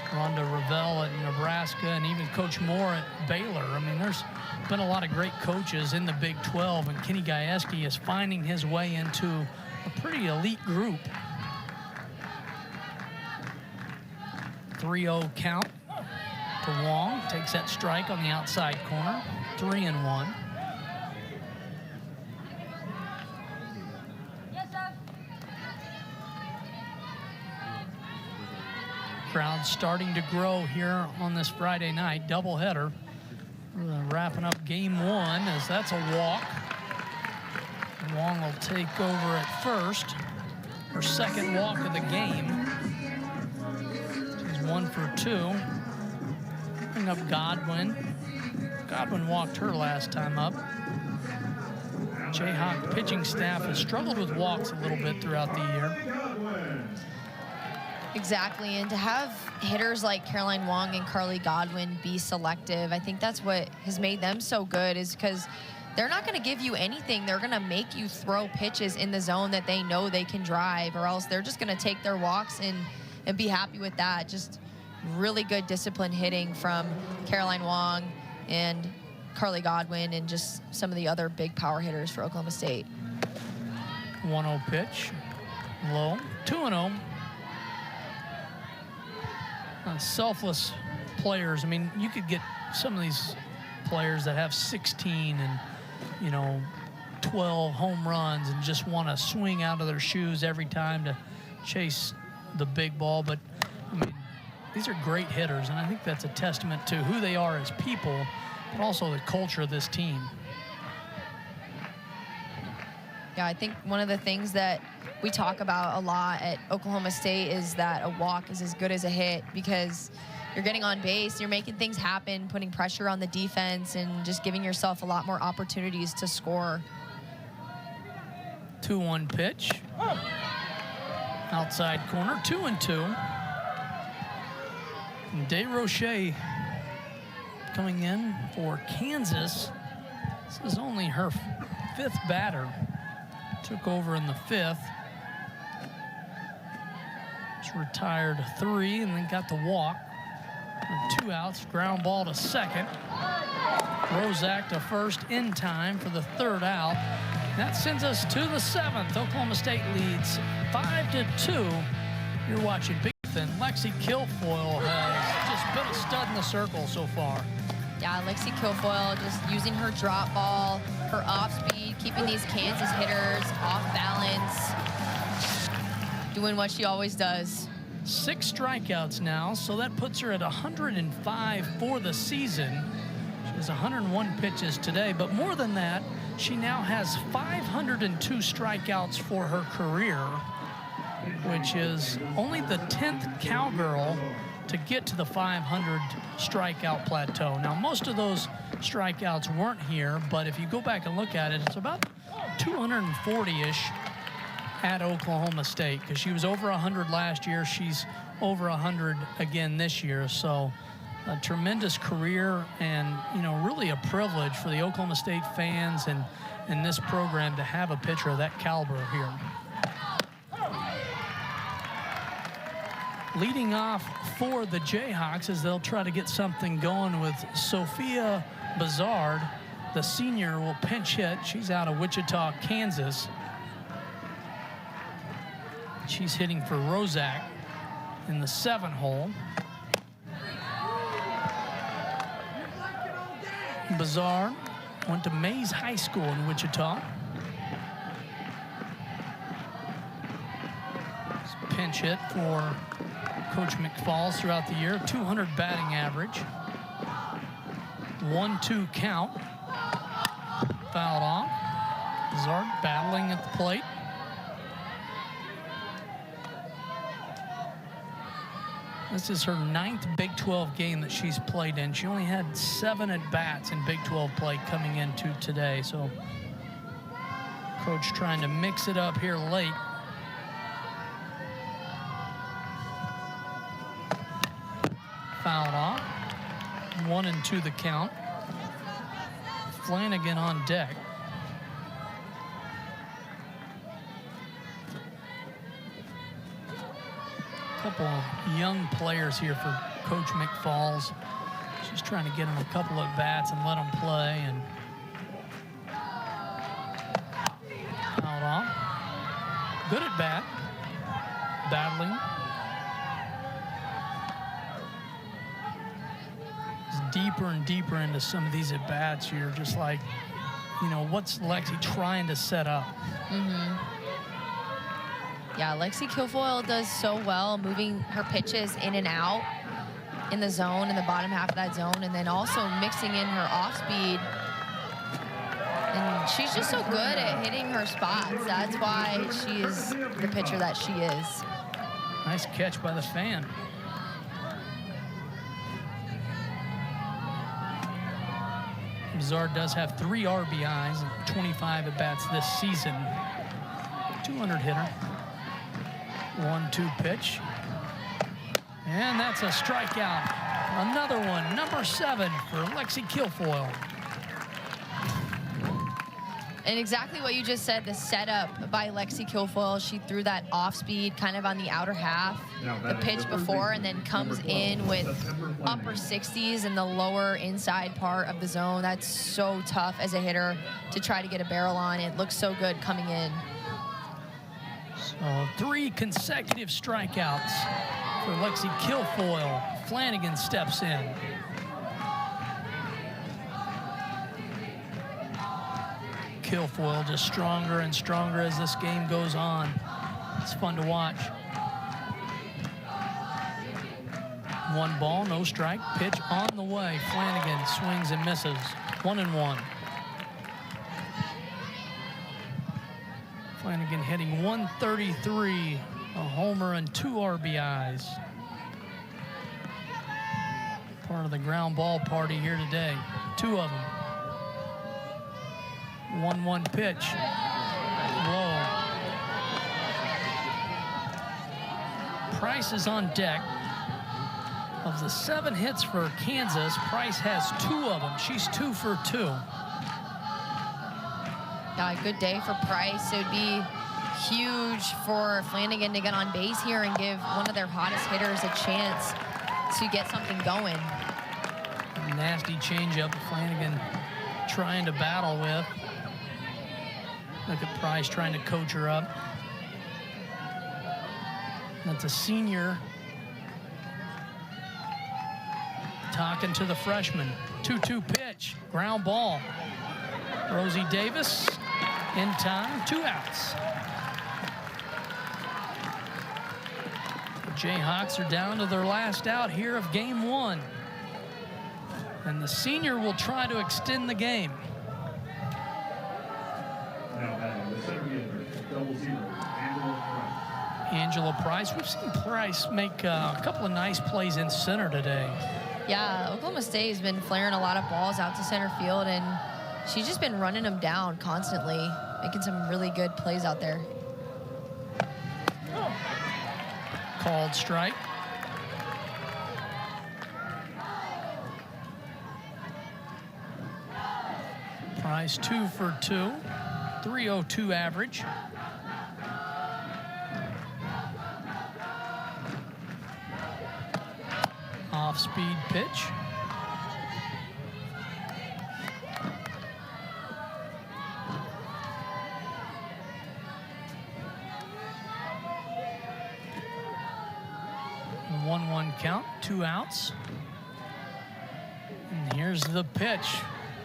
Rhonda Revelle at Nebraska, and even Coach Moore at Baylor. I mean, there's been a lot of great coaches in the Big 12, and Kenny Gajewski is finding his way into a pretty elite group. 3-0 count to Wong. Takes that strike on the outside corner. 3-1. Crowd starting to grow here on this Friday night doubleheader. Wrapping up game 1 as that's a walk. Wong will take over at first. Her second walk of the game. She's 1 for 2. Bring up Godwin. Godwin walked her last time up. Jayhawk pitching staff has struggled with walks a little bit throughout the year. Exactly, and to have hitters like Caroline Wong and Carly Godwin be selective, I think that's what has made them so good, is because they're not going to give you anything. They're going to make you throw pitches in the zone that they know they can drive, or else they're just going to take their walks and be happy with that. Just really good disciplined hitting from Caroline Wong and Carly Godwin and just some of the other big power hitters for Oklahoma State. 1-0 pitch, low, 2-0. Selfless players. I mean, you could get some of these players that have 16 and, you know, 12 home runs and just want to swing out of their shoes every time to chase the big ball. But, I mean, these are great hitters, and I think that's a testament to who they are as people, but also the culture of this team. Yeah, I think one of the things that we talk about a lot at Oklahoma State is that a walk is as good as a hit, because you're getting on base, you're making things happen, putting pressure on the defense, and just giving yourself a lot more opportunities to score. 2-1 pitch. Outside corner, 2-2. DeRoche coming in for Kansas. This is only her 5th batter. Took over in the 5th. She retired 3 and then got the walk. With 2 outs, ground ball to second. Rozak to first in time for the 3rd out. That sends us to the 7th. Oklahoma State leads 5-2. You're watching Big Thin. Lexi Kilfoyle has just been a stud in the circle so far. Yeah, Lexi Kilfoyle just using her drop ball, her off speed, keeping these Kansas hitters off balance, doing what she always does. 6 strikeouts now, so that puts her at 105 for the season. She has 101 pitches today, but more than that, she now has 502 strikeouts for her career, which is only the 10th Cowgirl to get to the 500 strikeout plateau. Now, most of those strikeouts weren't here, but if you go back and look at it, it's about 240-ish at Oklahoma State, because she was over 100 last year. She's over 100 again this year. So a tremendous career, and, you know, really a privilege for the Oklahoma State fans and this program to have a pitcher of that caliber here. Leading off for the Jayhawks as they'll try to get something going with Sophia Bazard. The senior will pinch hit. She's out of Wichita, Kansas. She's hitting for Rozak in the 7 hole. Bazard went to Mays High School in Wichita. Pinch hit for Coach McFalls throughout the year. 200 batting average. 1-2 count. Fouled off. Bazard battling at the plate. This is her 9th Big 12 game that she's played in. She only had 7 at-bats in Big 12 play coming into today. So Coach trying to mix it up here late. Fouled off. 1-2 the count. Flanagan on deck. Couple of young players here for Coach McFalls. She's trying to get them a couple of bats and let them play. And fouled off. Good at bat. Battling. Deeper and deeper into some of these at bats, you're just like, you know, what's Lexi trying to set up? Yeah, Lexi Kilfoyle does so well moving her pitches in and out in the zone, in the bottom half of that zone, and then also mixing in her off speed. And she's just so good at hitting her spots. That's why she is the pitcher that she is. Nice catch by the fan. Bizarre does have 3 RBIs and 25 at-bats this season. 200 hitter. 1-2 pitch. And that's a strikeout. Another one, number 7 for Lexi Kilfoyle. And exactly what you just said, the setup by Lexi Kilfoyle. She threw that off speed kind of on the outer half, the pitch before, and then comes in with upper 60s in the lower inside part of the zone. That's so tough as a hitter to try to get a barrel on. It looks so good coming in. So 3 consecutive strikeouts for Lexi Kilfoyle. Flanagan steps in. Kilfoyle just stronger and stronger as this game goes on. It's fun to watch. 1 ball, no strike. Pitch on the way. Flanagan swings and misses. 1-1. Flanagan hitting 133, a homer and 2 RBIs. Part of the ground ball party here today. 2 of them. 1-1 pitch. Low. Price is on deck. Of the 7 hits for Kansas, Price has 2 of them. She's 2 for 2. Yeah, a good day for Price. It would be huge for Flanagan to get on base here and give one of their hottest hitters a chance to get something going. Nasty changeup Flanagan trying to battle with. Look at Price trying to coach her up. That's a senior talking to the freshman. 2-2 pitch, ground ball. Rosie Davis in time, 2 outs. The Jayhawks are down to their last out here of game 1. And the senior will try to extend the game. Now batting the center fielder, double zero, Angela Price. Angela Price. We've seen Price make a couple of nice plays in center today. Yeah, Oklahoma State has been flaring a lot of balls out to center field, and she's just been running them down constantly, making some really good plays out there. Called strike. Price 2 for 2, 302 average. Off-speed pitch. A 1-1 count, 2 outs. And here's the pitch.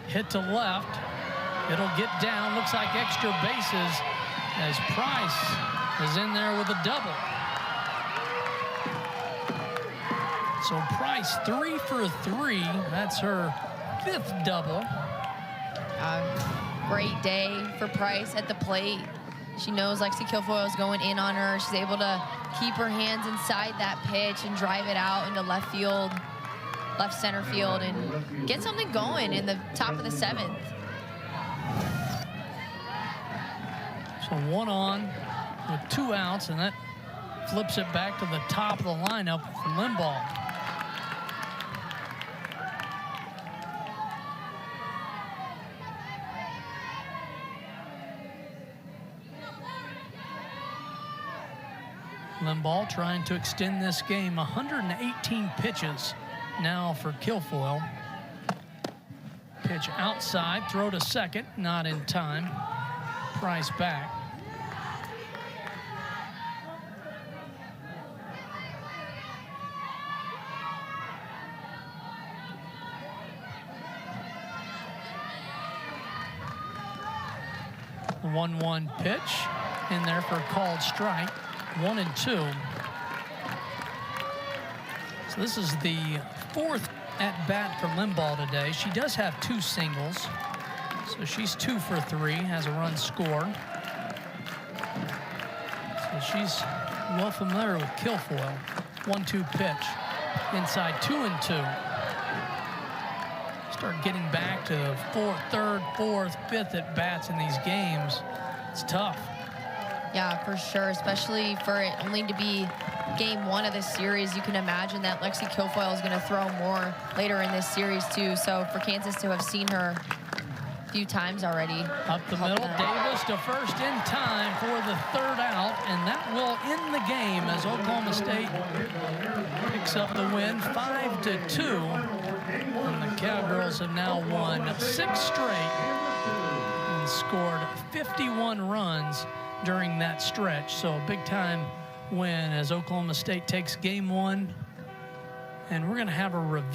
Hit to left. It'll get down. Looks like extra bases as Price is in there with a double. So Price 3 for 3. That's her 5th double. Great day for Price at the plate. She knows Lexi Kilfoyle is going in on her. She's able to keep her hands inside that pitch and drive it out into left field, left center field, and get something going in the top of the 7th. So 1 on with 2 outs, and that flips it back to the top of the lineup for Limbaugh. Limbaugh trying to extend this game. 118 pitches now for Kilfoyle. Pitch outside, throw to second, not in time. Price back. The 1-1 pitch in there for a called strike. 1-2. So this is the 4th at-bat for Limbaugh today. She does have 2 singles. So she's 2 for 3, has a run scored. So she's well familiar with Kilfoyle. 1-2 pitch. Inside 2-2. start getting back to third, fourth, fifth at bats in these games, it's tough. Yeah, for sure, especially for it only to be game one of this series. You can imagine that Lexi Kilfoyle is going to throw more later in this series too. So for Kansas to have seen her a few times already. Up the middle, Davis to first in time for the third out, and that will end the game as Oklahoma State picks up the win 5-2. And the Cowgirls have now won 6 straight and scored 51 runs during that stretch. So a big time win as Oklahoma State takes game one. And we're going to have a review